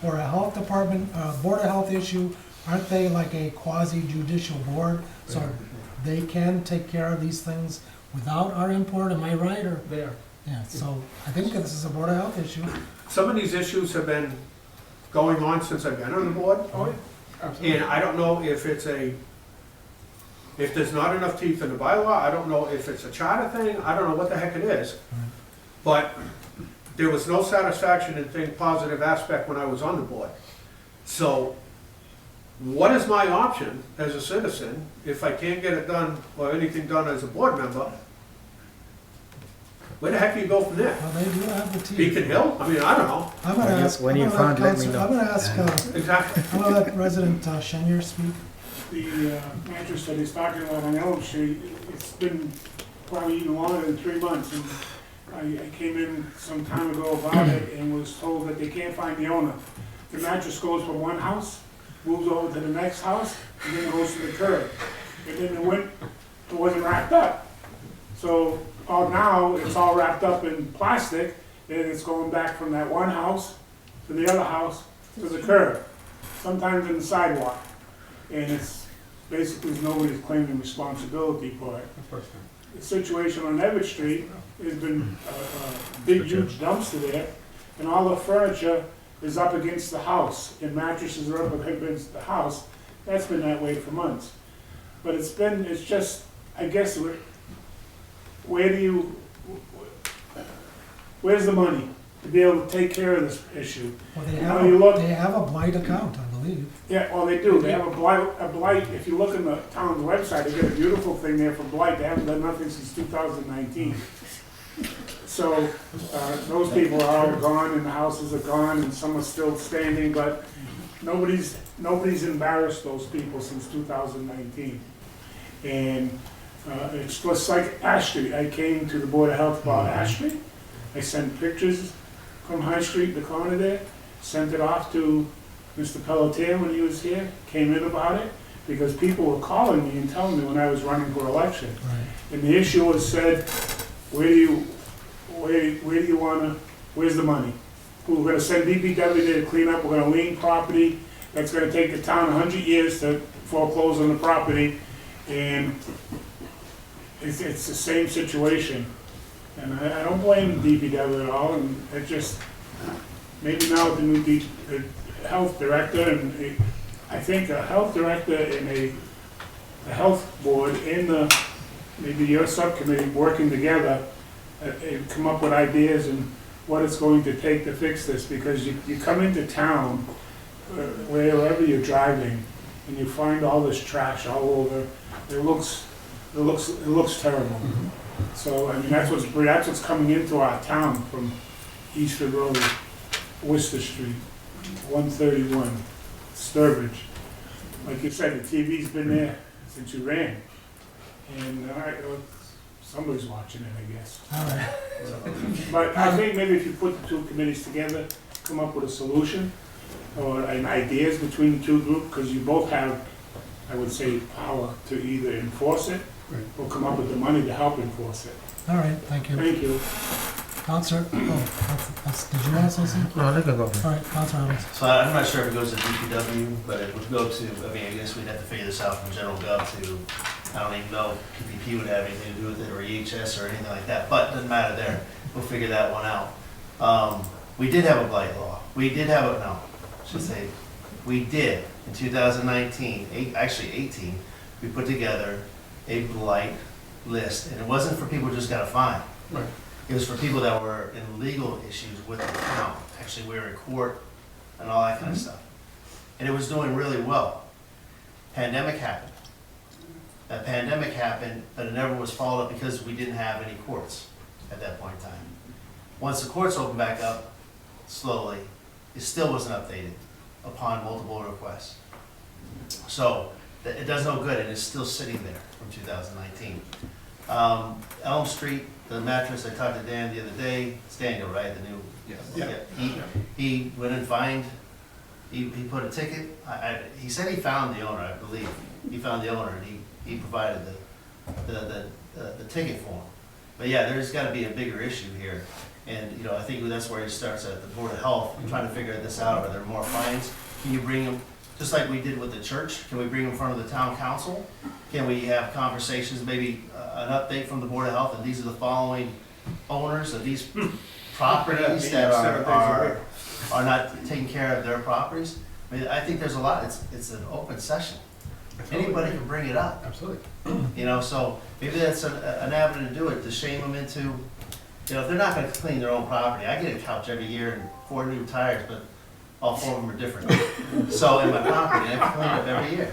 or a Health Department, Board of Health issue. Aren't they like a quasi-judicial board? So they can take care of these things without our input, am I right, or? They are. Yeah, so I think this is a Board of Health issue. Some of these issues have been going on since I've been on the board. And I don't know if it's if there's not enough teeth in the bylaw, I don't know if it's a charter thing, I don't know what the heck it is. But there was no satisfaction in think positive aspect when I was on the board. So what is my option as a citizen if I can't get it done or anything done as a board member? Where the heck do you go from there? Well, they do have the teeth. Beacon Hill? I mean, I don't know. I'm gonna ask. when you I'm gonna found, let me Council- know. I'm gonna ask, Exactly. I'm gonna let Resident Shenier speak. The mattress that he's talking about on Elm Street, it's been probably even longer than 3 months. And I came in some time ago about it and was told that they can't find the owner. The mattress goes from one house, moves over to the next house, and then goes to the curb. And then it wasn't wrapped up. So now it's all wrapped up in plastic, and it's going back from that one house to the other house to the curb, sometimes in the sidewalk. And basically nobody's claiming responsibility for it. The situation on Everett Street has been a big, huge dumpster there, and all the furniture is up against the house, and mattresses are up against the house. That's been that way for months. But it's just, I guess, where's the money to be able to take care of this issue? Well, they Now you look- have a blight account, I believe. Yeah, well, they do. They have a blight, if you look on the town's website, they got a beautiful thing there for blight. They haven't done nothing since 2019. So, those people are all gone and the houses are gone and some are still standing, but nobody's embarrassed those people since 2019. And, it's just like Ash Street. I came to the Board of Health about Ash Street. I sent pictures from High Street, the corner there, sent it off to Mr. Pelletier when he was here, came in about it, because people were calling me and telling me when I was running for election. Right. And the issue was said, where's the money? We're gonna send D.P.W. there to clean up, we're gonna lien property, that's gonna take the town 100 years to foreclose on the property, and it's the same situation. And I don't blame DPW at all, and it just, maybe now with the new health director, and I think a health director and a health board and maybe your subcommittee working together, and come up with ideas and what it's going to take to fix this, because you come into town, wherever you're driving, and you find all this trash all over, it looks terrible. So, I mean, that's what's coming into our town from Eastford Road, Worcester Street, 131, Sturbridge. Like you said, the TV's been there since you ran. And somebody's watching it, I guess. All right. But I think maybe if you put the two committees together, come up with a solution or ideas between the two groups, because you both have, I would say, power to either enforce it or come up with the money to help enforce it. All right, thank you. Thank you. Counselor, did you want to say something? No, they can go. All right, Counselor Adams. So I'm not sure if it goes to DPW, but it would go to, I mean, I guess we'd have to figure this out from general gov to, I don't even know if PPP would have anything to do with it, or EHS or anything like that, but it doesn't matter there. We'll figure that one out. We did have a blight law. We did have a, no, I should say, we did in 2019, actually 18, we put together a blight list, and it wasn't for people who just got a fine. Right. It was for people that were in legal issues with the town. Actually, we were in court and all that kind of stuff. And it was doing really well. Pandemic happened. That pandemic happened, but it never was followed up because we didn't have any courts at that point in time. Once the courts opened back up, slowly, it still wasn't updated upon multiple requests. So it does no good, and it's still sitting there from 2019. Elm Street, the mattress, I talked to Dan the other day, it's Daniel, right, the new? Yeah. He went and fined, he put a ticket, he said he found the owner, I believe. He found the owner, and he provided the ticket for him. But yeah, there's gotta be a bigger issue here. And, you know, I think that's where it starts at the Board of Health, trying to figure this out. Are there more fines? Can you bring them, just like we did with the church, can we bring them in front of the town council? Can we have conversations, maybe an update from the Board of Health, and these are the following owners of these properties that are not taking care of their properties? I mean, I think there's a lot, it's an open session. Anybody can bring it up. Absolutely. You know, so maybe that's an avenue to do it, to shame them into, you know, if they're not gonna clean their own property. I get a couch every year and 4 new tires, but all 4 of them are different. So in my property, I have to clean it up every year.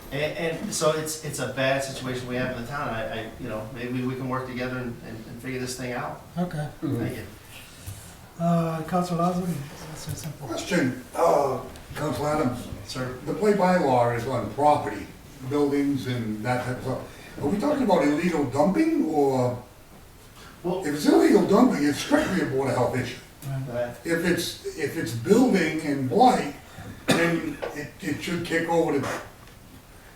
And so it's a bad situation we have in the town. I you know, maybe we can work together and figure this thing out. Okay. Thank you. Counselor Lazo, say something. Question, Council Adams, Sir? the play-by law is on property, buildings and that type of stuff. Are we talking about illegal dumping, or, Well, if it's illegal dumping, it's strictly a Board of Health issue. If it's building and blight, then it should kick over to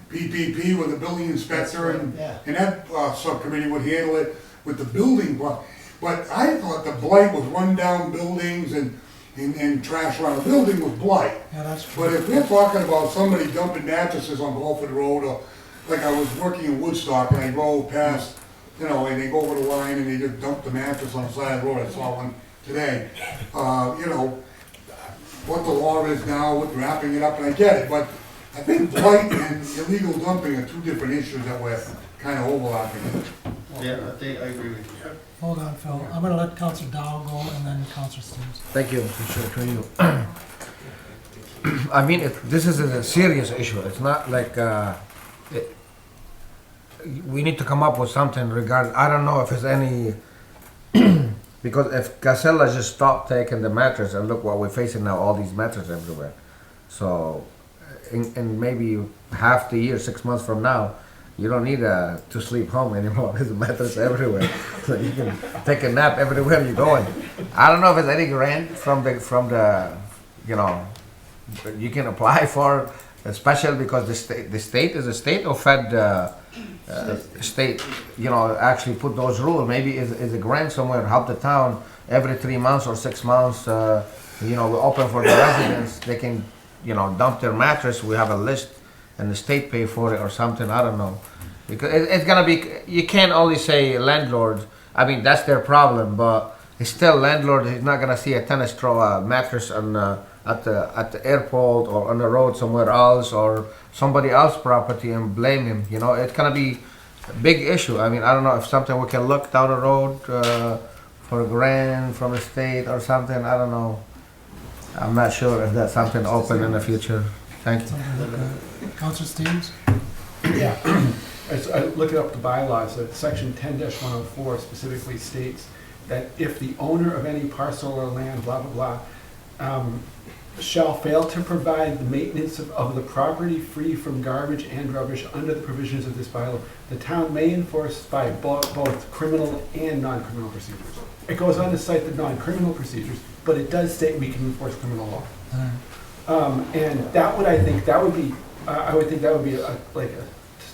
PPP with the building inspector, and yeah. that subcommittee would handle it with the building. But I thought the blight was run down buildings, and and trash around the building was blight. Yeah, that's true. But if we're talking about somebody dumping mattresses on Gulford Road, or like I was working in Woodstock and I drove past, you know, and they go over the line and they just dump the mattress on the side of the road, I saw one today. You know, what the law is now with wrapping it up, and I get it, but I think blight and illegal dumping are two different issues that we're kind of overlapping. Yeah, I agree with you. Hold on, Phil. I'm gonna let Counselor Dow go and then Counselor Steves. Thank you, Mr. Attorney. I mean, this is a serious issue. It's not like, we need to come up with something regarding, I don't know if there's any, because if Casella just stopped taking the mattress, and look what we're facing now, all these mattresses everywhere. So, in maybe half the year, 6 months from now, you don't need to sleep home anymore. There's a mattress everywhere, so you can take a nap everywhere you're going. I don't know if there's any grant from the, you know, you can apply for, especially because the state is a state or fed state, you know, actually put those rules. Maybe is a grant somewhere help the town every 3 months or 6 months. You know, we open for the residents. They can, you know, dump their mattress. We have a list, and the state pay for it or something. I don't know, because it's gonna be. You can't only say landlords. I mean, that's their problem, but it's still landlord. He's not gonna see a tennis mattress on at the airport or on the road somewhere else or somebody else's property and blame him. You know, it's gonna be a big issue. I mean, I don't know if something we can look down the road for a grant from the state or something. I don't know. I'm not sure if that's something open in the future. Thank you. Counselor Steves? Yeah, as I look up the bylaws, section 10-104 specifically states that if the owner of any parcel or land, blah, blah, blah, shall fail to provide the maintenance of the property free from garbage and rubbish under the provisions of this bylaw, the town may enforce by both criminal and non-criminal procedures. It goes on to cite the non-criminal procedures, but it does state we can enforce criminal law. And that would, I think, that would be, I would think that would be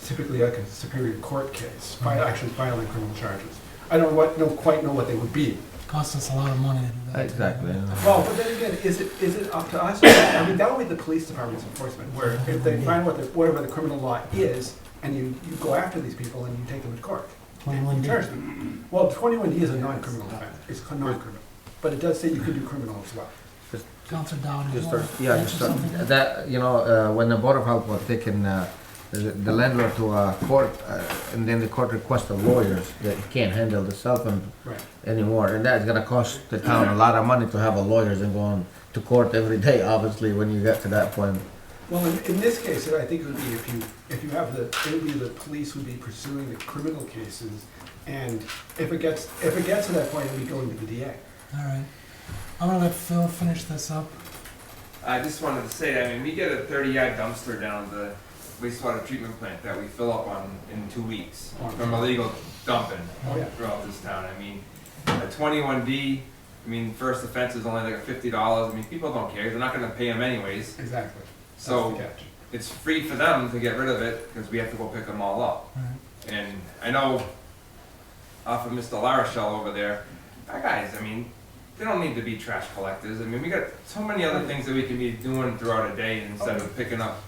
typically like a Superior Court case, by actually filing criminal charges. I don't quite know what they would be. Costs us a lot of money to do that. Exactly. Well, but then again, is it up to us? I mean, that would be the police department's enforcement, where if they find whatever the criminal law is, and you go after these people and you take them to court. 21D. Charge them. Well, 21D is a non-criminal offense. It's non-criminal, but it does say you can do criminal as well. Counselor Dow, do you Just want start, to yeah, answer just start, something? that, you know, when the Board of Health was taking the landlord to court, and then the court requested lawyers that can't handle the cell phone Right. anymore, and that's gonna cost the town a lot of money to have a lawyers and going to court every day, obviously, when you get to that point. Well, in this case, I think it would be if you have it would be the police would be pursuing the criminal cases, and if it gets to that point, it would be going to the DA. All right. I'm gonna let Phil finish this up. I just wanted to say, I mean, we get a 30-yard dumpster down the wastewater treatment plant that we fill up on in 2 weeks from illegal dumping throughout this town. I mean, a 21D, I mean, first offense is only like $50. I mean, people don't care. They're not going to pay them anyways. Exactly. So That's the catch. it's free for them to get rid of it because we have to go pick them all up. Right. And I know off of Mr. Larochelle over there, that guys, I mean, they don't need to be trash collectors. I mean, we got so many other things that we can be doing throughout a day instead of picking up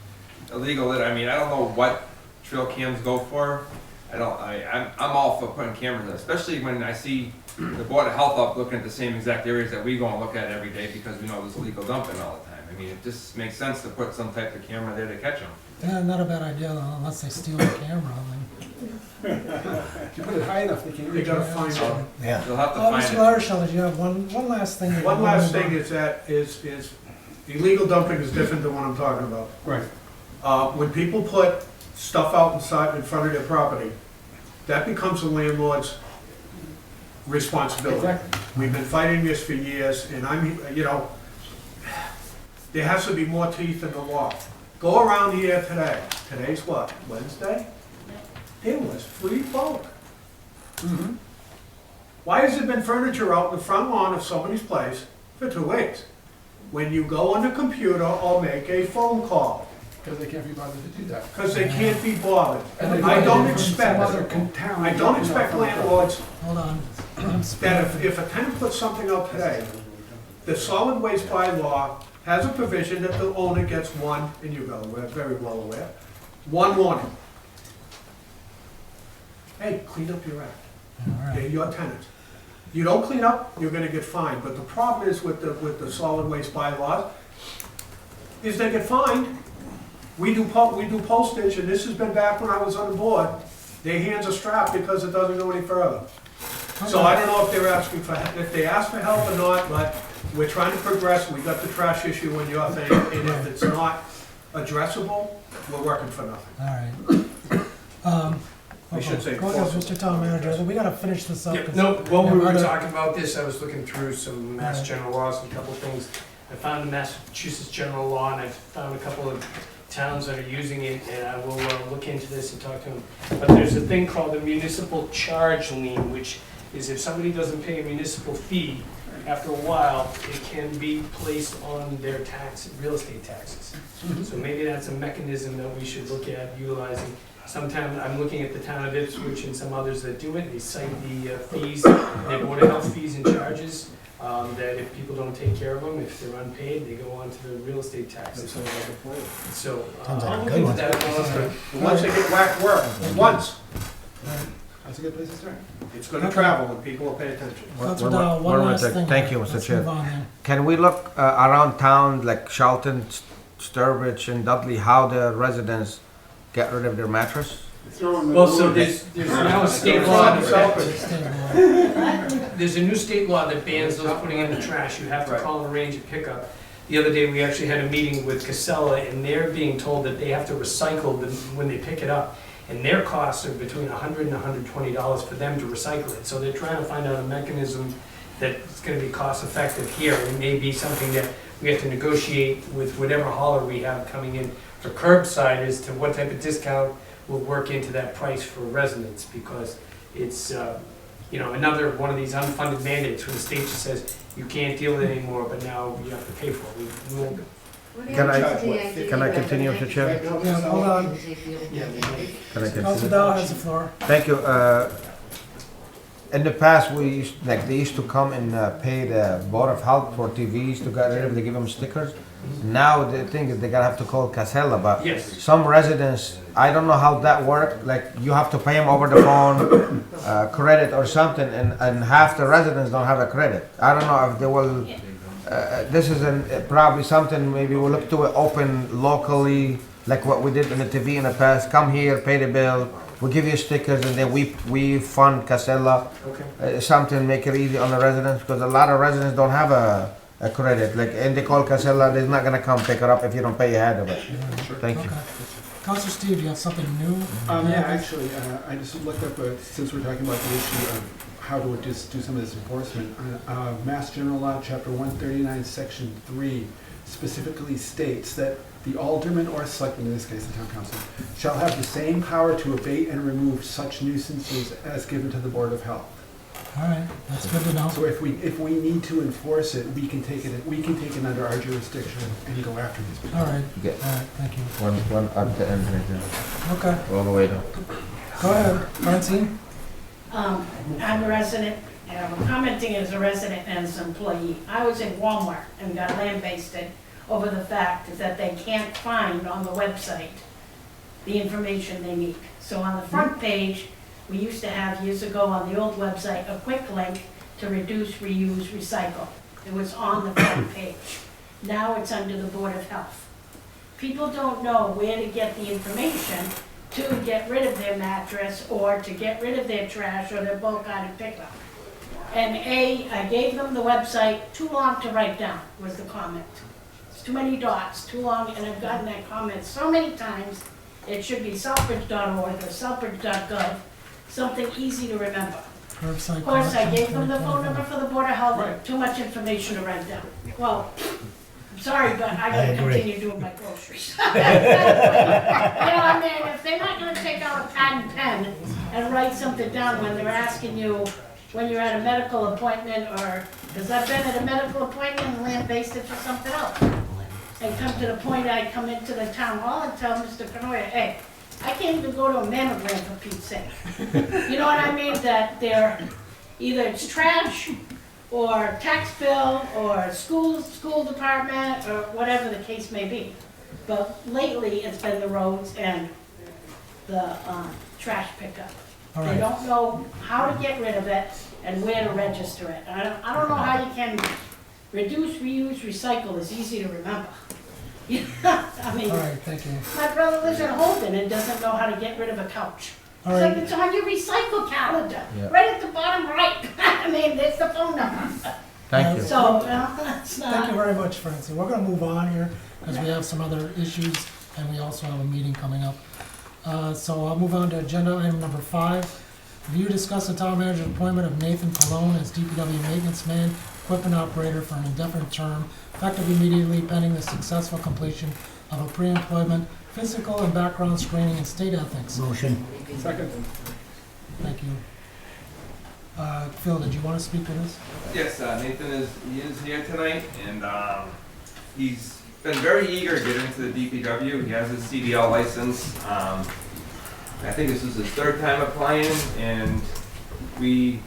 illegal litter. I mean, I don't know what trail cams go for. I'm all for putting cameras in, especially when I see the Board of Health up looking at the same exact areas that we go and look at every day because we know there's illegal dumping all the time. I mean, it just makes sense to put some type of camera there to catch them. Yeah, not a bad idea, though, unless they steal the camera. If you put it high enough, they can't They reach gotta it. find out. Yeah. You'll have to Well, find Mr. it. Larochelle, did you have one last thing? you One wanted last to- thing is illegal dumping is different than what I'm talking about. Right. When people put stuff out in front of their property, that becomes the landlord's responsibility. Exactly. We've been fighting this for years, and there has to be more teeth in the law. Go around here today. Today's what, Wednesday? There was free bulk. Mm-hmm. Why has there been furniture out in the front lawn of somebody's place for 2 weeks? When you go on the computer or make a phone call, Because they can't be bothered to do that. because they can't be bothered. And they I don't from expect, some other town. I don't expect landlords Hold on. that if a tenant puts something out today, the solid waste bylaw has a provision that the owner gets one, and you're very well aware, one warning. Hey, clean up your act. All They're right. your tenants. You don't clean up, you're gonna get fined, but the problem is with the solid waste bylaws, is they get fined. We do postage, and this has been back when I was on the board, their hands are strapped because it doesn't go any further. So I don't know if they're asking for, if they ask for help or not, but we're trying to progress, we got the trash issue in your thing, and if it's not addressable, we're working for nothing. All right. We should say Go ahead, enforceable. Mr. Town Manager, we gotta finish this up. Yep, 'cause no, while we we were have other- talking about this, I was looking through some Mass General laws and a couple things. I found the Massachusetts General Law, and I found a couple of towns that are using it, and I will look into this and talk to them. But there's a thing called the municipal charge lien, which is if somebody doesn't pay a municipal fee, after a while, it can be placed on their real estate taxes. So maybe that's a mechanism that we should look at utilizing. Sometimes I'm looking at the town of Ipswich and some others that do it, they cite the fees, their board of health fees and charges, that if people don't take care of them, if they're unpaid, they go on to the real estate taxes. So, Sounds like a I'll look good into one. that. Once they get whacked work, once, That's a good place to start. it's gonna travel and people will pay attention. Councilor Dow, one last thing. Thank you, Mr. Let's Chair. move on then. Can we look around town, like Charlton, Sturbridge, and Dudley, how the residents get rid of their mattress? Throw in the Well, so wood. there's now a state law, Stay in there's a new state law that bans those putting in the trash. You have to call and arrange a pickup. The other day, we actually had a meeting with Casella, and they're being told that they have to recycle them when they pick it up. And their costs are between $100 and $120 for them to recycle it. So they're trying to find out a mechanism that's gonna be cost effective here. It may be something that we have to negotiate with whatever hauler we have coming in for curbside as to what type of discount will work into that price for residents, because it's, another one of these unfunded mandates where the state just says, you can't deal with it anymore, but now you have to pay for it. We won't. Can I continue, Mr. Chair? Yeah, hold on. Can I Councilor continue? Dow has the floor. Thank you. In the past, they used to come and pay the Board of Health for TVs to get rid of, they give them stickers. Now the thing is they gotta have to call Casella, but Yes. some residents, I don't know how that works, like you have to pay them over the phone, credit or something, and half the residents don't have a credit. I don't know if they will, this is probably something maybe we'll look to it open locally, like what we did in the TV in the past. Come here, pay the bill, we give you stickers, and then we fund Casella. Okay. Something make it easy on the residents, because a lot of residents don't have a credit, like, and they call Casella, they're not gonna come pick it up if you don't pay ahead of it. Thank you. Okay. Councilor Steve, you have something new? Yeah, actually, I just looked up, since we're talking about the issue of how to just do some of this enforcement, Mass General Law, Chapter 139, Section 3, specifically states that the alderman or selectman, in this case the town council, shall have the same power to abate and remove such nuisances as given to the Board of Health. All right, that's good to know. So if we need to enforce it, we can take it under our jurisdiction and go after these people. All right, Yeah. all right, thank you. One at the end right there, Okay, all the way down. go ahead, Francine. I'm a resident, and I'm commenting as a resident and as an employee. I was in Walmart and got lambasted over the fact that they can't find on the website the information they need. So on the front page, we used to have years ago on the old website, a quick link to reduce, reuse, recycle. It was on the front page. Now it's under the Board of Health. People don't know where to get the information to get rid of their mattress or to get rid of their trash or their bulk item pickup. And I gave them the website, too long to write down, was the comment. It's too many dots, too long, and I've gotten that comment so many times. It should be southbridge.org or southbridge.gov, something easy to remember. Curbside Of course, I collection, gave them the 2025. phone number for the Board of Health, too much information to write down. Well, I'm sorry, but I gotta continue doing my groceries. You know, I mean, if they're not gonna take out a pad and pen and write something down when they're asking you, when you're at a medical appointment, or, because I've been at a medical appointment and lambasted for something else. And come to the point, I come into the town hall and tell Mr. Canoia, hey, I can't even go to a mammogram for Pete's sake. You know what I mean? That they're, either it's trash, or tax bill, or school department, or whatever the case may be. But lately, it's been the roads and the trash pickup. All They right, don't know how to get rid of it and where to register it. I don't know how you can reduce, reuse, recycle is easy to remember. I mean, all right, thank you. my brother lives in Holden and doesn't know how to get rid of a couch. All It's like right, it's on your recycle calendar, Yeah. right at the bottom right. I mean, there's the phone number. Thank you. So, it's thank you not, very much, Francie. We're gonna move on here, because we have some other issues, and we also have a meeting coming up. So I'll move on to agenda item number 5. Review, discuss the town manager's appointment of Nathan Pallone as DPW maintenance man, equipment operator for an indefinite term, effective immediately pending the successful completion of a pre-employment physical and background screening and state ethics. Motion. Second. Thank you. Phil, did you want to speak to this? Yes, Nathan is here tonight, and he's been very eager to get into the DPW. He has his CDL license. I think this is his 3rd time applying, and we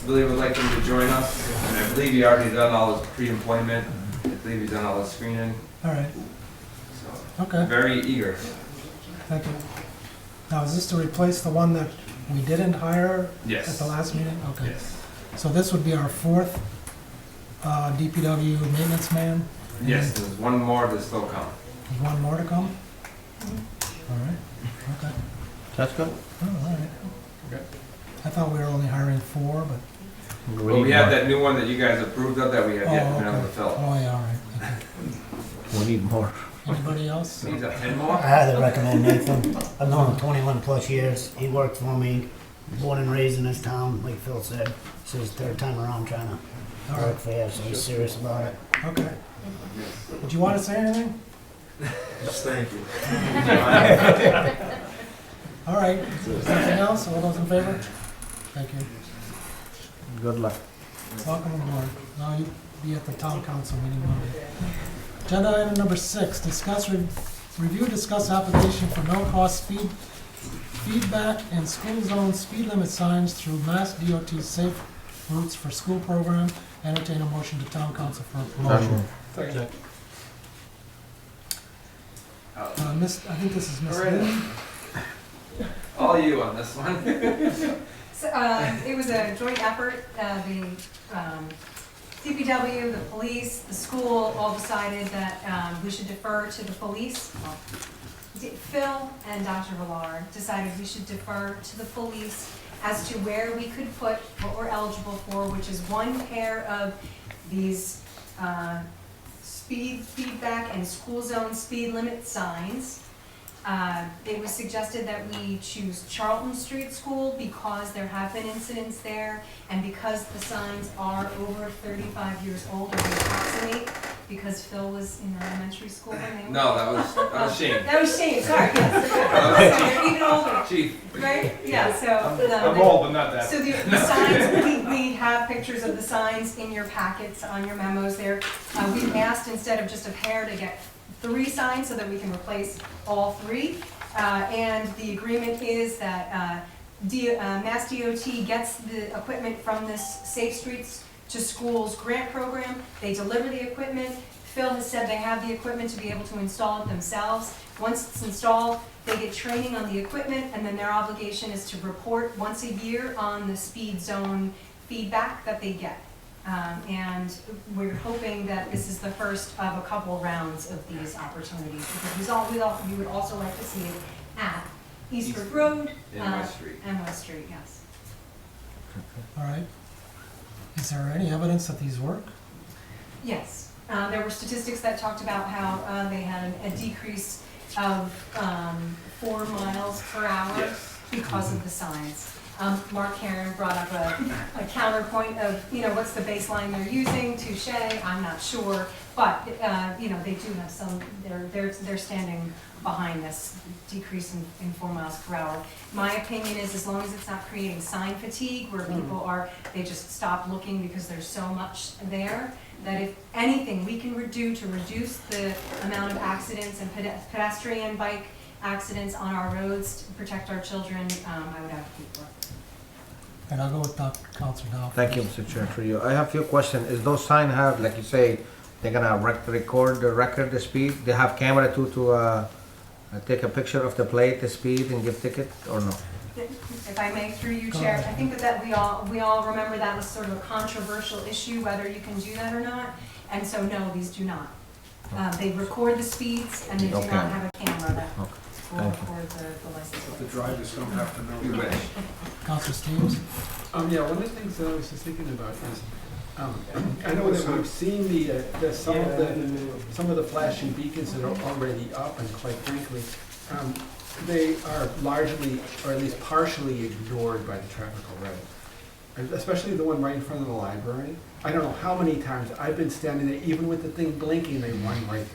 really would like him to join us. And I believe he already done all his pre-employment. I believe he's done all his screening. All right, So okay, very eager. thank you. Now, is this to replace the one that we didn't hire at Yes. the last meeting? Okay. Yes. So this would be our 4th DPW maintenance man? Yes. There's one more to still come. There's one more to come? All right, okay. That's good. Oh, all right. Okay. I thought we were only hiring 4, but, Well, we have that new one that you guys approved of that we have yet oh, to been able to okay. fill. Oh, yeah, all right. Okay. We need more. Anybody else? Needs a 10 I more? highly recommend Nathan. I've known him 21 plus years. He worked for me, born and raised in this town, like Phil said. It's his 3rd time around trying to All right, work for you, so he's serious about it. okay. Did you want to say anything? Just thank you. All right, anything else? All those in favor? Thank you. Good luck. Welcome aboard. Now you be at the town council meeting Monday. Agenda item number 6, review, discuss application for no-cost feedback and school zone speed limit signs through Mass DOT Safe Routes for School program. Entertain a motion to town council for a promotion. Second. I think this is Miss All right. Lynn. All you on this one. So, it was a joint effort, the DPW, the police, the school all decided that we should defer to the police. Phil and Dr. Villar decided we should defer to the police as to where we could put what we're eligible for, which is one pair of these speed feedback and school zone speed limit signs. It was suggested that we choose Charlton Street School because there have been incidents there and because the signs are over 35 years old, or they approximate, because Phil was in elementary school when they were. No, that was Shane. That was Shane, sorry, yes. So they're even older, Chief. right? Yeah, so. I'm old, but not that. So the signs, we have pictures of the signs in your packets, on your memos there. We asked instead of just a pair to get 3 signs so that we can replace all 3. And the agreement is that Mass DOT gets the equipment from this Safe Streets to Schools grant program. They deliver the equipment. Phil has said they have the equipment to be able to install it themselves. Once it's installed, they get training on the equipment, and then their obligation is to report once a year on the speed zone feedback that they get. And we're hoping that this is the first of a couple rounds of these opportunities, because we would also like to see it at Eastford Road. And West Street. And West Street, yes. All right. Is there any evidence that these work? Yes. There were statistics that talked about how they had a decrease of 4 miles per hour Yes. because of the signs. Mark Karen brought up a counterpoint of, what's the baseline they're using, touche, I'm not sure, but, they do have some, they're standing behind this decrease in 4 miles per hour. My opinion is, as long as it's not creating sign fatigue, where people they just stop looking because there's so much there, that if anything we can do to reduce the amount of accidents and pedestrian bike accidents on our roads to protect our children, I would advocate for it. And I'll go with Counselor Dow. Thank you, Mr. Chair, through you. I have a few questions. Is those sign have, like you say, they're gonna record the speed? They have camera too to take a picture of the plate, the speed, and give ticket, or no? If I may, through you, Go Chair, ahead. I think that we all remember that was sort of a controversial issue, whether you can do that or not. And so, no, these do not. They record the speeds and they do Okay. not have a camera that will Thank you. record the license plate. The drivers don't have to know. You wish. Counselor Steves? Yeah, one of the things that I was just thinking about is, I know that we've seen some of the flashing beacons that are already up, and quite frankly, they are largely, or at least partially ignored by the traffic already. Especially the one right in front of the library. I don't know how many times I've been standing there, even with the thing blinking, they run right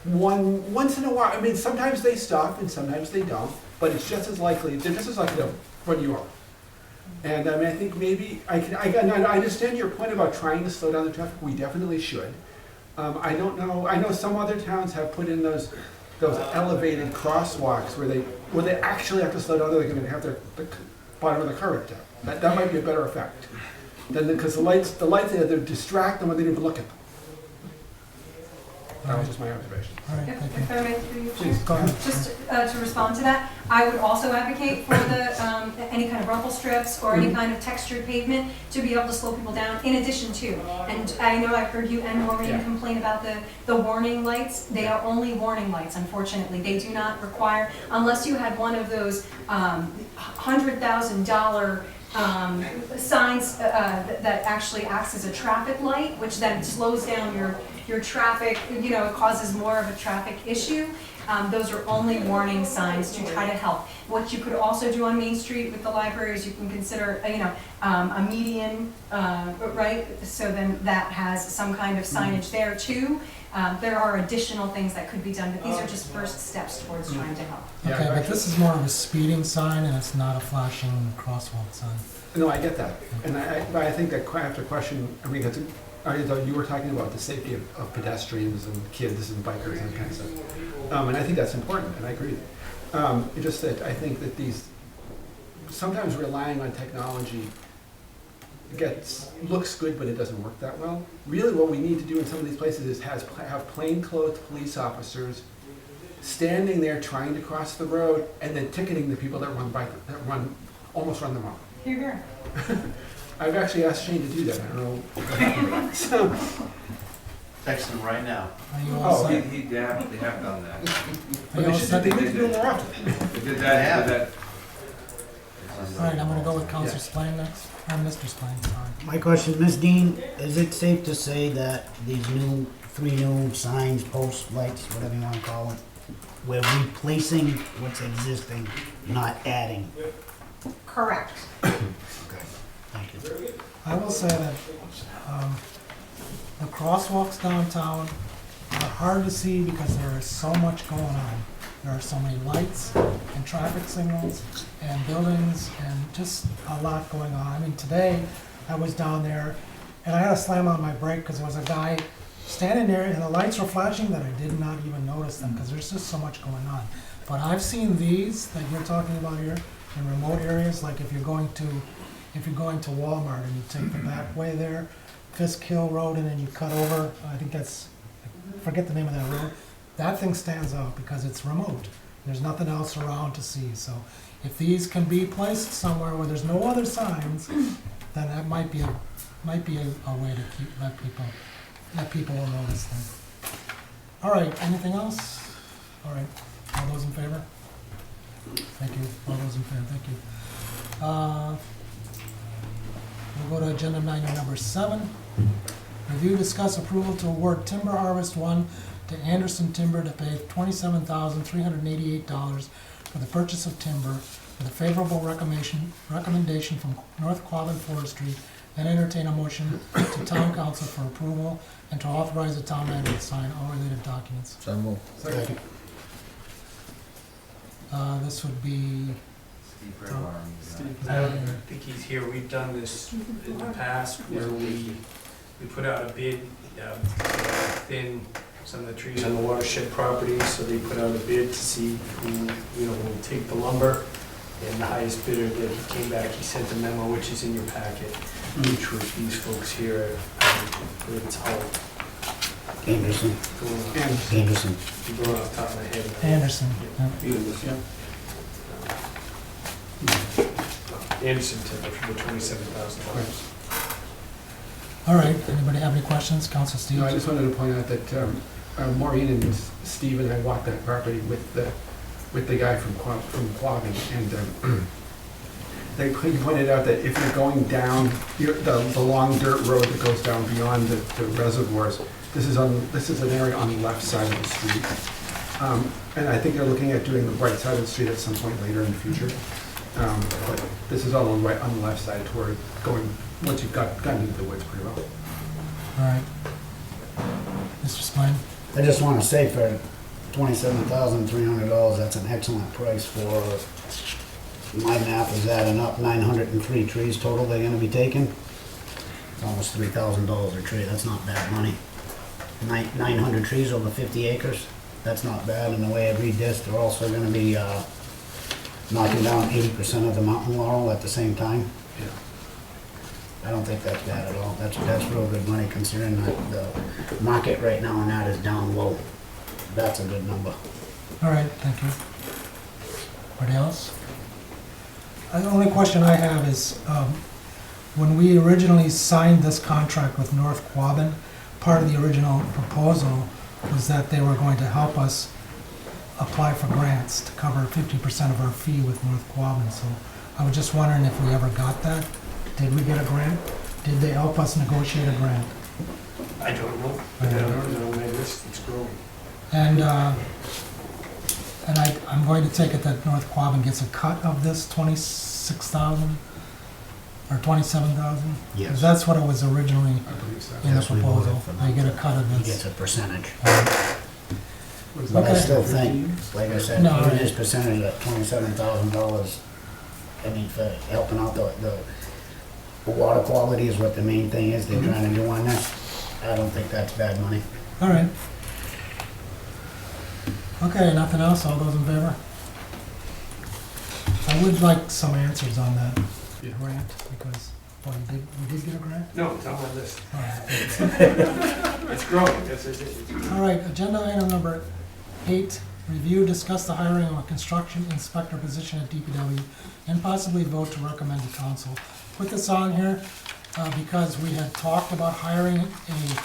through. Once in a while, I mean, sometimes they stop and sometimes they don't, but it's just as likely, they're just as likely to run you over. And I mean, I think maybe, I understand your point about trying to slow down the traffic, we definitely should. I don't know, I know some other towns have put in those elevated crosswalks where they actually have to slow down, they're gonna have the bottom of the curve down. That might be a better effect. Because the lights there, they distract them or they don't even look at them. That was just my observation. All right, thank you. If I may, through you, Chair. Please, go ahead. Just to respond to that, I would also advocate for any kind of rumble strips or any kind of textured pavement to be able to slow people down in addition to. And I know I've heard you and Maureen complain about the warning lights. They are only warning lights, unfortunately. They do not require, unless you had one of those $100,000 signs that actually acts as a traffic light, which then slows down your traffic, it causes more of a traffic issue. Those are only warning signs to try to help. What you could also do on Main Street with the library is you can consider, a median, right? So then that has some kind of signage there too. There are additional things that could be done, but these are just first steps towards trying to help. Okay, but this is more of a speeding sign and it's not a flashing crosswalk sign. No, I get that. And I think that I have to question, I mean, you were talking about the safety of pedestrians and kids and bikers and that kind of stuff. And I think that's important, and I agree. It's just that I think that sometimes relying on technology looks good, but it doesn't work that well. Really what we need to do in some of these places is have plainclothes police officers standing there trying to cross the road and then ticketing the people that almost run them off. Here. I've actually asked Shane to do that. I don't know what happened. So, Text him right now. Are you all set? They have done that. Are you all set? they need to do it more often. They did that. All right, I'm gonna go with Counselor Spillane next. Mr. Spillane, sorry. My question, Ms. Dean, is it safe to say that these three new signs, posts, lights, whatever you wanna call them, we're replacing what's existing, not adding? Correct. Okay, thank you. I will say that the crosswalks downtown are hard to see because there is so much going on. There are so many lights and traffic signals and buildings and just a lot going on. I mean, today I was down there and I had to slam on my brake because there was a guy standing there and the lights were flashing that I did not even notice them because there's just so much going on. But I've seen these that you're talking about here in remote areas, like if you're going to Walmart and you take the back way there, Fisk Hill Road, and then you cut over, I think that's, I forget the name of that road, that thing stands out because it's remote. There's nothing else around to see. So if these can be placed somewhere where there's no other signs, then that might be a way to let people will notice them. All right, anything else? All right, all those in favor? Thank you. All those in favor, thank you. We'll go to agenda item number 7. Review, discuss approval to award Timber Harvest 1 to Anderson Timber to pay $27,388 for the purchase of timber with a favorable recommendation from North Quabbin Forestry, and entertain a motion to Town Council for approval and to authorize the town manager to sign all related documents. So move. Second. This would be I don't think he's here. We've done this in the past where we put out a bid, thin some of the trees on the watershed property, so they put out a bid to see who, will take the lumber. And the highest bidder that he came back, he sent a memo, which is in your packet, which was these folks here, I believe it's Hull. Anderson, Going Anderson. off the top of my head. Anderson. Anderson timber for the $27,000. All right, anybody have any questions? Council Steve? No, I just wanted to point out that Maureen and Steve and I walked that property with the guy from Quabbin, and they pointed out that if you're going down the long dirt road that goes down beyond the reservoirs, this is an area on the left side of the street. And I think they're looking at doing the right side of the street at some point later in the future. But this is all on the left side toward going, once you've gotten into the woods pretty well. All right. Mr. Spine? I just wanna say for $27,300, that's an excellent price for, my math is adding up, 903 trees total they're gonna be taking. It's almost $3,000 a tree, that's not bad money. 900 trees over 50 acres, that's not bad, and the way I read this, they're also gonna be, knocking down 80% of the mountain laurel at the same time. Yeah. I don't think that's bad at all. That's real good money considering that the market right now on that is down low. That's a good number. All right, thank you. Anybody else? The only question I have is, when we originally signed this contract with North Quabbin, part of the original proposal was that they were going to help us apply for grants to cover 50% of our fee with North Quabbin. So I was just wondering if we ever got that. Did we get a grant? Did they help us negotiate a grant? I don't know. I don't know, my list, it's growing. And I'm going to take it that North Quabbin gets a cut of this 26,000 or 27,000? Yes. 'Cause that's what it was originally I believe so. in the Yes, we voted proposal. for They that. get a cut of He this. gets a percentage. What is But I that? still think, like I said, No, even his percentage at $27,000, I mean, for helping out the water quality is what the main thing is they're trying to do on this. I don't think that's bad money. All right. Okay, nothing else? All those in favor? I would like some answers on that Yeah. grant, because, well, we did get a grant? No, it's on my list. All right. It's growing, that's it. All right, agenda item number 8, review, discuss the hiring of a construction inspector position at DPW, and possibly vote to recommend to council. Put this on here because we had talked about hiring a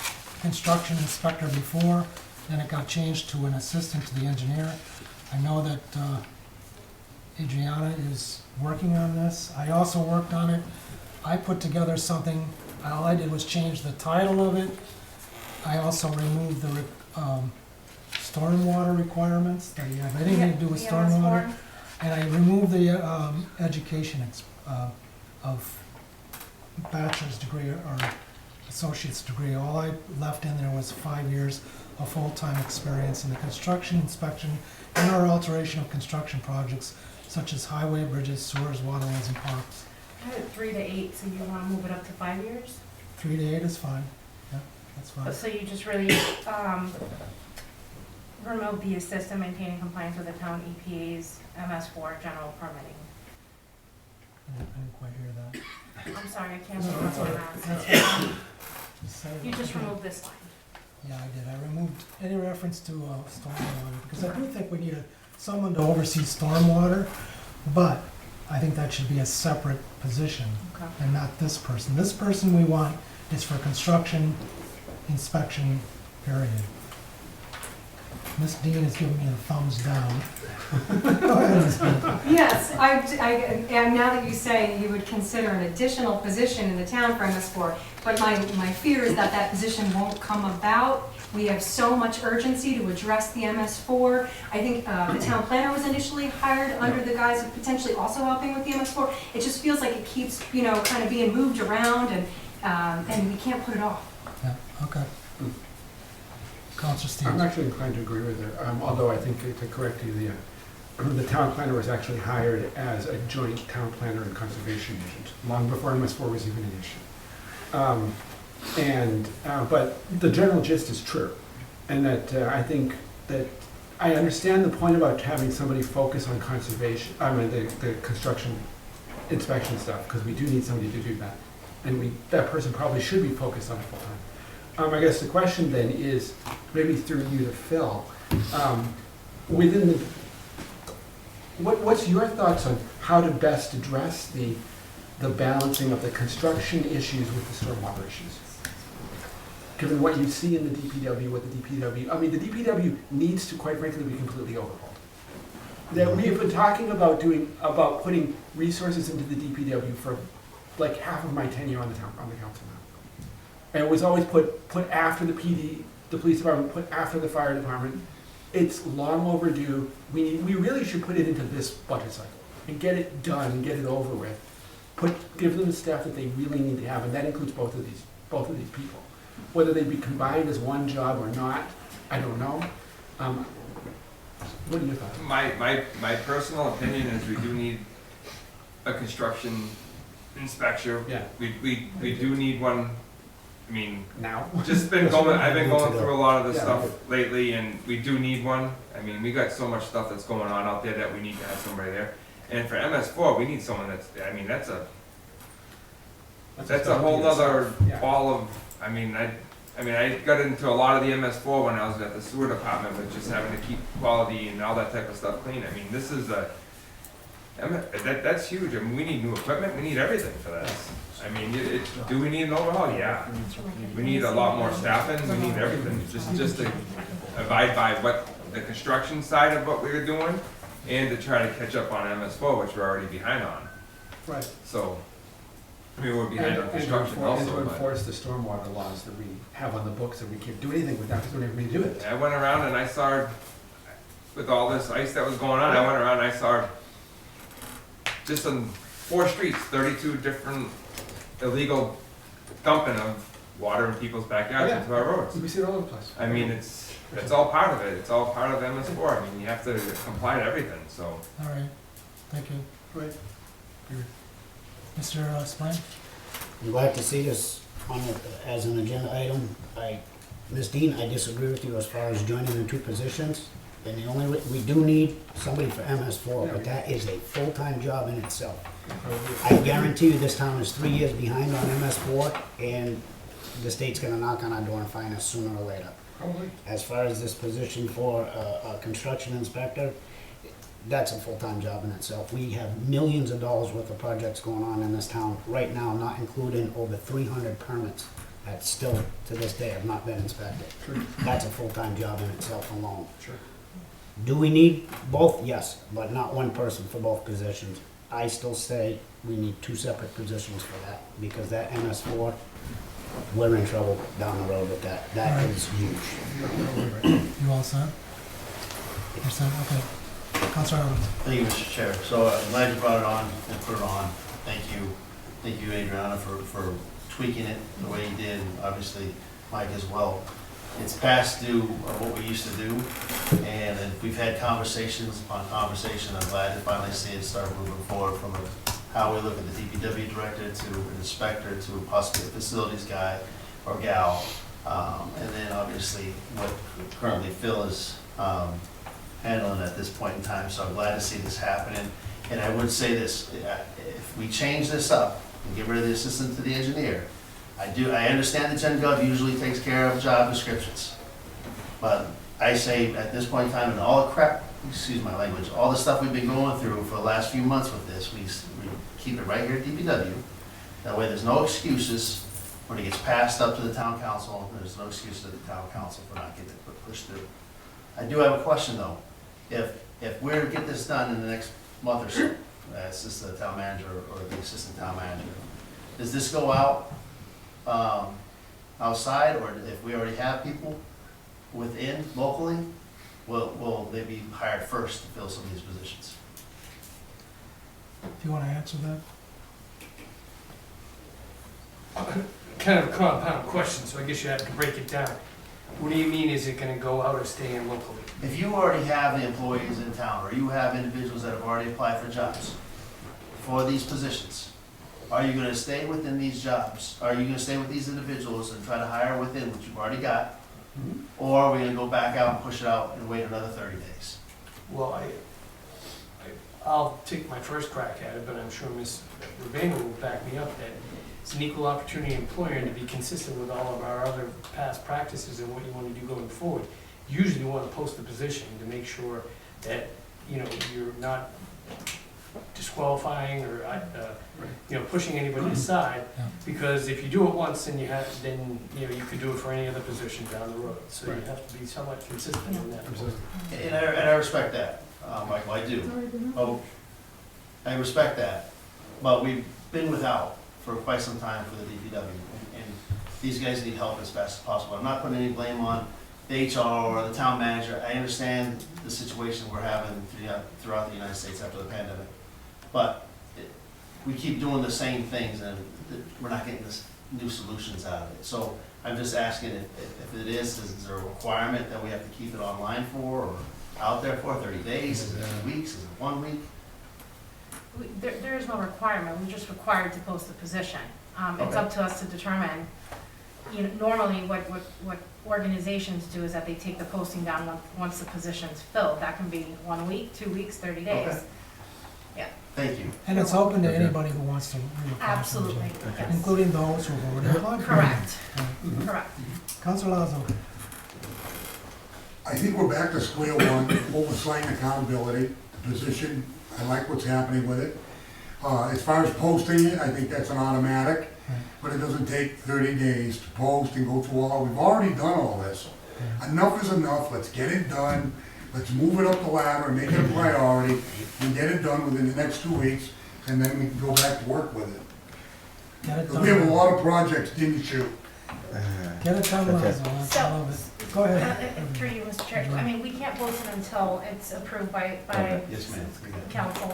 construction inspector before, then it got changed to an assistant to the engineer. I know that Adriana is working on this. I also worked on it. I put together something, all I did was change the title of it. I also removed the stormwater requirements, that you have anything to do with stormwater. And I removed the education of bachelor's degree or associate's degree. All I left in there was 5 years of full-time experience in the construction, inspection, and or alteration of construction projects such as highway, bridges, sewers, waterways, and parks. I had 3 to 8, so you want to move it up to 5 years? 3 to 8 is fine. Yeah, that's fine. So you just really remove the assistant maintaining compliance with the town EPA's MS4 general permitting. I didn't quite hear that. I'm sorry, I can't No, remember that's all what right. it That's was. Just say it. You just removed this line. Yeah, I did. I removed any reference to stormwater, because I do think we need someone to oversee stormwater, but I think that should be a separate position Okay. and not this person. This person we want is for construction, inspection, period. Miss Dean is giving me a thumbs down. Go ahead, Ms. Dean. Yes, and now that you say you would consider an additional position in the town for MS4, but my fear is that that position won't come about. We have so much urgency to address the MS4. I think the town planner was initially hired under the guise of potentially also helping with the MS4. It just feels like it keeps, kind of being moved around, and we can't put it off. Yeah, okay. Counselor I'm Stevens. actually inclined to agree with her, although I think to correct you, the town planner was actually hired as a joint town planner and conservation agent, long before MS4 was even an issue. But the general gist is true, and that I think that I understand the point about having somebody focus on conservation, I mean, the construction inspection stuff, because we do need somebody to do that. And that person probably should be focused on it full time. I guess the question then is, maybe through you to Phil, within the, what's your thoughts on how to best address the balancing of the construction issues with the stormwater issues? Given what you see in the DPW, what the DPW, I mean, the DPW needs to, quite frankly, be completely overhauled. That we have been talking about putting resources into the DPW for like half of my tenure on the council now. And it was always put after the PD, the police department, put after the fire department. It's long overdue. We really should put it into this budget cycle and get it done and get it over with. Give them the staff that they really need to have, and that includes both of these people. Whether they be combined as one job or not, I don't know. What are your thoughts? My personal opinion is we do need a construction inspector. Yeah. We do need one. I mean, Now? I've been going through a lot of this stuff lately, and we do need one. I mean, we got so much stuff that's going on out there that we need to have somebody there. And for MS4, we need someone that's a whole other ball of, I mean, I got into a lot of the MS4 when I was at the sewer department, with just having to keep quality and all that type of stuff clean. I mean, this is that's huge. I mean, we need new equipment, we need everything for this. I mean, do we need an overhaul? Yeah. We need a lot more staffing, we need everything, just to abide by what the construction side of what we were doing, and to try to catch up on MS4, which we're already behind on. Right. So, I mean, we're behind on construction also. And to but- enforce the stormwater laws that we have on the books, that we can't do anything with that because we don't have anybody to do it. I went around and I saw, with all this ice that was going on, I went around and I saw just on 4 streets, 32 different illegal dumping of water in people's backyards Yeah. into our roads. We see it all over the place. I mean, it's all part of it. It's all part of MS4. I mean, you have to comply to everything, so. All right, thank you. Right. Mr. Spring? I'm glad to see this on it as an agenda item. Ms. Dean, I disagree with you as far as joining the 2 positions. And the only, we do need somebody for MS4, but that is a full-time job in itself. I guarantee you this town is 3 years behind on MS4, and the state's gonna knock on our door and find us sooner or later. Probably. As far as this position for a construction inspector, that's a full-time job in itself. We have millions of dollars worth of projects going on in this town right now, not including over 300 permits that still, to this day, have not been inspected. Sure. That's a full-time job in itself alone. Sure. Do we need both? Yes, but not one person for both positions. I still say we need 2 separate positions for that, because that MS4, we're in trouble down the road with that. That is huge. You all set? You're set, okay. Councilor Evans? Thank you, Mr. Chair. So I'm glad you brought it on and put it on. Thank you, Adriana, for tweaking it the way you did, and obviously Mike as well. It's past due of what we used to do, and we've had conversations upon conversation. I'm glad to finally see it start moving forward from how we look at the DPW director to an inspector to possibly a facilities guy or gal, and then obviously what currently Phil is handling at this point in time. So I'm glad to see this happening. And I would say this, if we change this up and get rid of the assistant to the engineer, I understand that Gen Gov usually takes care of job descriptions. But I say at this point in time, and all the crap, excuse my language, all the stuff we've been going through for the last few months with this, we keep it right here at DPW. That way there's no excuses when it gets passed up to the town council. There's no excuses to the town council for not getting it pushed through. I do have a question though. If we're to get this done in the next month or so, it's just the town manager or the assistant town manager, does this go out outside, or if we already have people within locally, will they be hired first to fill some of these positions? Do you want to answer that? Kind of a compound question, so I guess you have to break it down. What do you mean, is it gonna go out or stay in locally? If you already have the employees in town, or you have individuals that have already applied for jobs for these positions, are you gonna stay within these jobs? Are you gonna stay with these individuals and try to hire within what you've already got? Or are we gonna go back out and push it out and wait another 30 days? Well, I'll take my first crack at it, but I'm sure Ms. Urbana will back me up that it's an equal opportunity employer, and to be consistent with all of our other past practices and what you want to do going forward, usually you want to post the position to make sure that, you know, you're not disqualifying or, you know, pushing anybody aside, Yeah. because if you do it once, then then, you know, you could do it for any other position down the road, so you have to be somewhat consistent in that. And I respect that, Michael, I do. Oh, I respect that, but we've been without for quite some time for the DPW, and these guys need help as fast as possible. I'm not putting any blame on the HR or the town manager. I understand the situation we're having throughout the United States after the pandemic, but we keep doing the same things, and we're not getting this new solutions out of it. So I'm just asking if it is there a requirement that we have to keep it online for, or out there for 30 days? Is it 2 weeks? Is it 1 week? There is no requirement, we're just required to post the position. It's Okay. up to us to determine, you know, normally what organizations do is that they take the posting down once the position's filled. That can be 1 week, 2 weeks, 30 days. Okay. Thank you. And it's open to anybody who wants to reapply for the job, Absolutely, yes. including those who have already applied. for it. Correct, correct. Councilor Lazo. I think we're back to square one, oversight and accountability, the position, I like what's happening with it. As far as posting it, I think that's an automatic, but it doesn't take 30 days to post and go through all, we've already done all this. Enough is enough, let's get it done, let's move it up the ladder and make it a priority, and get it done within the next 2 weeks, and then we can go back to work with it. Get it 'Cause we have a done. lot of projects didn't shoot. Get it done, Okay. Lazo. I love it. Go ahead. Through you, Mr. Chair, I mean, we can't post it until it's approved by Yes, ma'am. council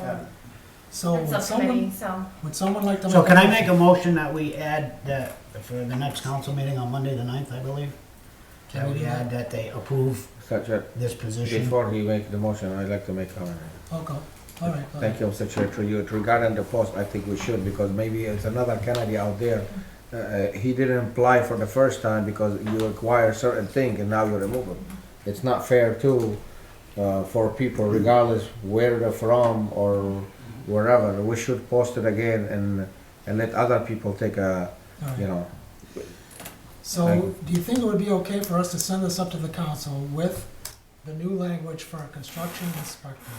So and would subcommittee, someone, so. would someone like to? So can I make a motion that we add that for the next council meeting on Monday the 9th, I believe? Can That we we do that? add that they approve Such that, this position. before he make the motion, I'd like to make comment. Okay, all right. go Thank you, Mr. Chair, to you. Regarding the post, I think we should, because maybe it's another candidate out there. He didn't apply for the first time because you require certain thing and now you remove him. It's not fair too, for people regardless where they're from or wherever. We should post it again and let other people take a, All right. you know. So, Thank do you think it would be okay for us to send this up to the council with the new language for a construction inspector?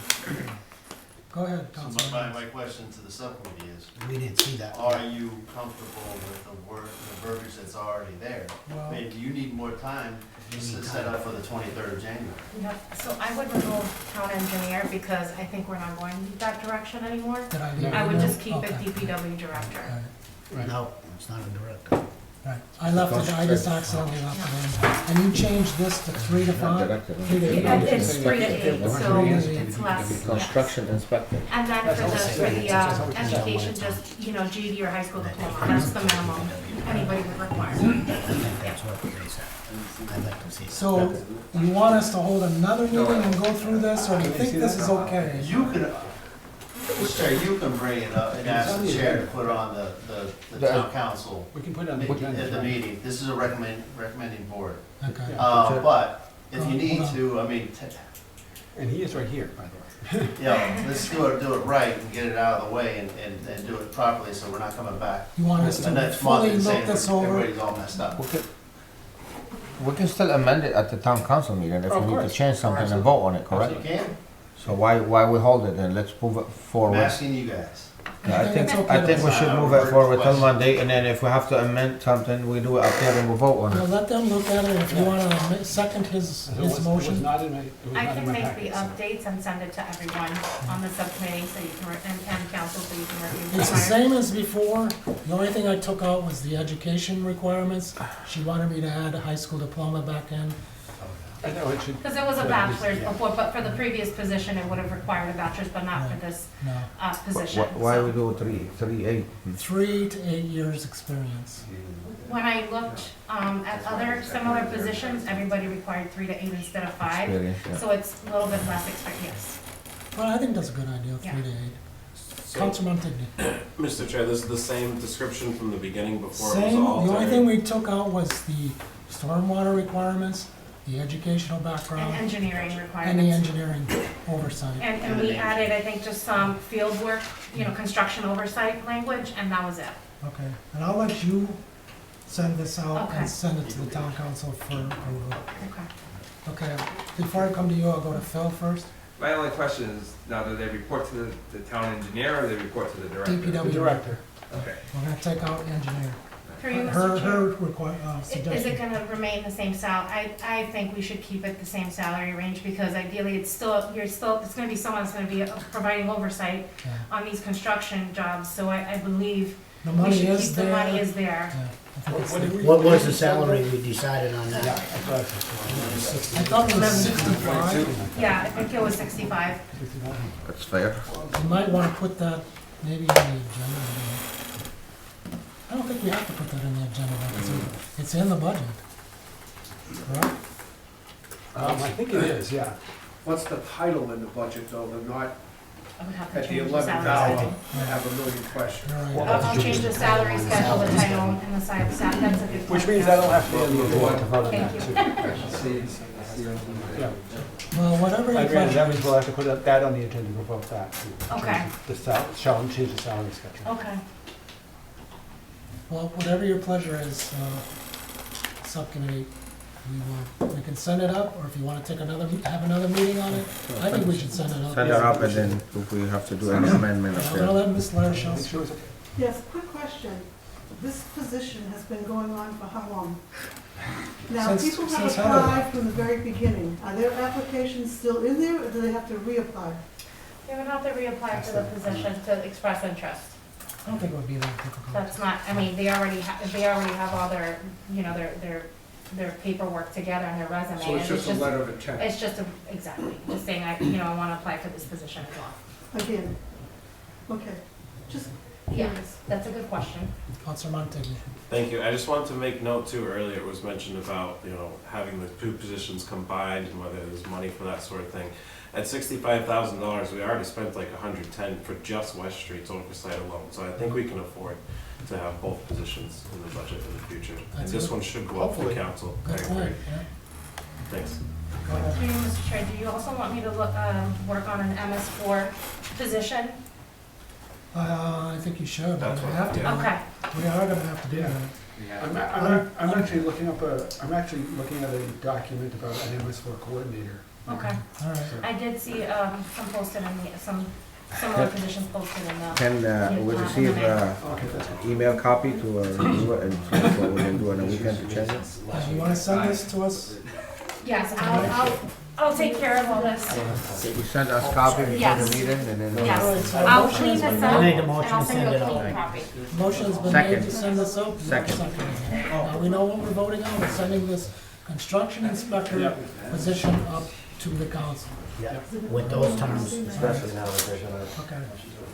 Go ahead, So Councilor. my question to the subcommittee is, We didn't see that. are you comfortable with the verbiage that's already there? Well, Maybe you need more time to set up for the 23rd of January. Yep, so I would remove town engineer because I think we're not going that direction anymore. did I leave I it would in? just keep it Okay. DPW director. All right. No, it's not a director. Right, I left it, I just accidentally left it in. And you changed this to 3 to 5? Director. 3 to 8? It's 3 to 8, so it's less. yes. Construction inspector. And then for the education, just, you know, GED or high school diploma, that's the minimum anybody would require. That's what they said. I'd like to see that. So, you want us to hold another meeting and go through this, or do you think this is okay? You can, Mr. Chair, you can bring it up and ask the chair to put it on the town council We can put it on the at agenda. the meeting. This is a recommending board. Okay. But if you need to, I mean, And he is right here, by the way. you know, let's do it right and get it out of the way and do it properly so we're not coming back You want us the to next month fully and look saying this over? everybody's all messed up. We can still amend it at the town council meeting if Of we need to course. change something and vote on it, You correct? can. So why we hold it then? Let's move it I'm forward. asking you guys. Yeah, It's okay I think to- we should move it forward till Monday, and then if we have to amend something, we do it up there and we vote on Well, it. let them look at it, if you wanna second his It was motion. not in my, it was I not in can my make the packet, so. updates and send it to everyone on the subcommittee so you can, and council so you can review. It's the prior. same as before, the only thing I took out was the education requirements. She wanted me to add a high school diploma back in. I know, it should. Because it was a bachelor's before, but for the previous position, it would have required a bachelor's, but not for this No, position. Why So we do 3, 8? 3 to 8 years experience. when I looked at other similar positions, everybody required 3 to 8 instead of 5. Experience, yeah. So it's a little bit less experience. Well, I think that's a good idea, 3 to 8. Councilman Tigney. Mr. Chair, this is the same description from the beginning before it was Same, all. the only thing we took out was the stormwater requirements, the educational And background, engineering and the requirements. engineering oversight. And we added, I think, just some field work, construction oversight language, and that was it. Okay, and I'll let you send this out Okay. and send it to the town council for approval. Okay. Okay, before I come to you, I'll go to Phil first. My only question is, now do they report to the town engineer or do they report to the director? DPW. Director. Okay. We're gonna take out engineer. Through you, Her, Mr. Chair. her Is it suggestion. gonna remain the same I think we should keep it the same salary range, because ideally it's it's gonna be someone that's gonna be providing oversight Yeah. on these construction jobs, so I believe The we money should is keep the there. money is there. Yeah, I think it's there. What was the salary we decided on that? I thought it was 65. Yeah, I think it was 65. That's fair. You might wanna put that maybe on the agenda. I don't think we have to put that in the agenda, because it's in the budget. Right? I think it is, yeah. What's the title in the budget though? They're not I would have to at the change the 11th salary hour. schedule. I have a million questions. You're right. I'll change the salary schedule, the title, and the side, that's a good point. Which means that'll have to be on the agenda to vote on Thank that you. too. Yeah. Well, whatever your That pleasure means is. we'll have to put that on the agenda to vote that. to Okay. change The change the salary schedule. Okay. Well, whatever your pleasure is, subcommittee, we can send it up, or if you wanna have another meeting on it, I think we should send it up. Send it up and then if we have to do any amendment up I'm gonna there. let Ms. Larisha. Make sure it's okay. Yes, quick question. This position has been going on for how long? Now, Since- people have since Heather. applied from the very beginning. Are their applications still in there, or do they have to reapply? They would have to reapply for the position to express interest. I don't think it would be that difficult. That's not, I mean, they already have all their, their paperwork together and their resume. So it's and just a letter of intent. It's just exactly, just saying, I wanna apply for this position as well. Again? Okay, just Yeah, curious. that's a good question. Councilor Montague. Thank you. I just wanted to make note too, earlier it was mentioned about, having the two positions combined and whether there's money for that sort of thing. At $65,000, we already spent like 110 for just West Street's oversight alone. So I think we can afford to have both positions in the budget in the future. And That's this good. one should go up to Hopefully. council. I Good agree. point, yeah. Thanks. Go ahead. Through you, Mr. Chair, do you also want me to work on an MS4 position? I think you should. That's We what- have to. do it. Okay. We are gonna have to do Yeah. that. I'm actually looking at a document about an MS4 coordinator. Okay. All right. I did see some posted in some similar positions posted in the. Can we receive Okay, that's an email copy to review it and see what we can do on the weekend to change it? You wanna send this to us? Yes, I'll take care of all this. You send us copy before the Yes. meeting and then. Yes, so I'll motion clean has this been up I and made a motion I'll to send send you it a out. clean copy. Motion's been Second. made to send this out. Second. Now, we know what we're voting on, we're sending this construction inspector position up to the council. Yeah, with those terms. Especially now that they're gonna. Okay.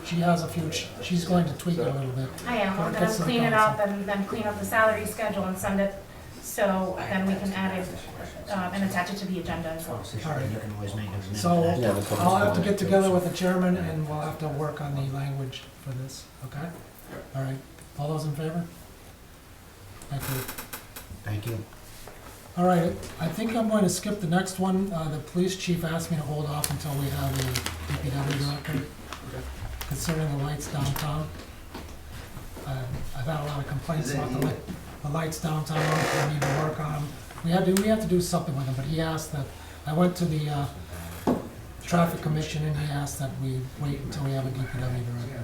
She has a few, she's going to tweak it a little bit. I am, I'm gonna clean it up and then clean up the salary schedule and send it, so then we can add it, and attach it to the agenda as well. All right. You can always make an So amendment. Yeah, that's what I'll I'm have to saying. get together with the chairman and we'll have to work on the language for this, okay? All right. All those in favor? Thank you. Thank you. All right, I think I'm going to skip the next one. The police chief asked me to hold off until we have a DPW director concerning the lights downtown. I've had a lot of complaints about the lights downtown, we need to work on them. We have to do something with them, but he asked that, I went to the traffic commission and he asked that we wait until we have a DPW director.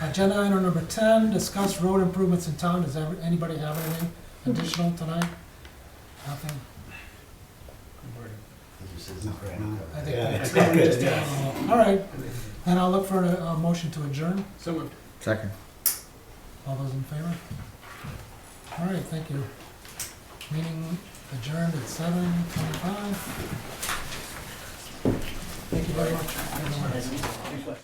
Agenda item number 10, discuss road improvements in town. Does anybody have anything additional tonight? Nothing? Not right now. I think that's what we just did. All right, then I'll look for a motion to adjourn. So moved. Second. All those in favor? All right, thank you. Meeting adjourned at 7:25. Thank you very much, everyone.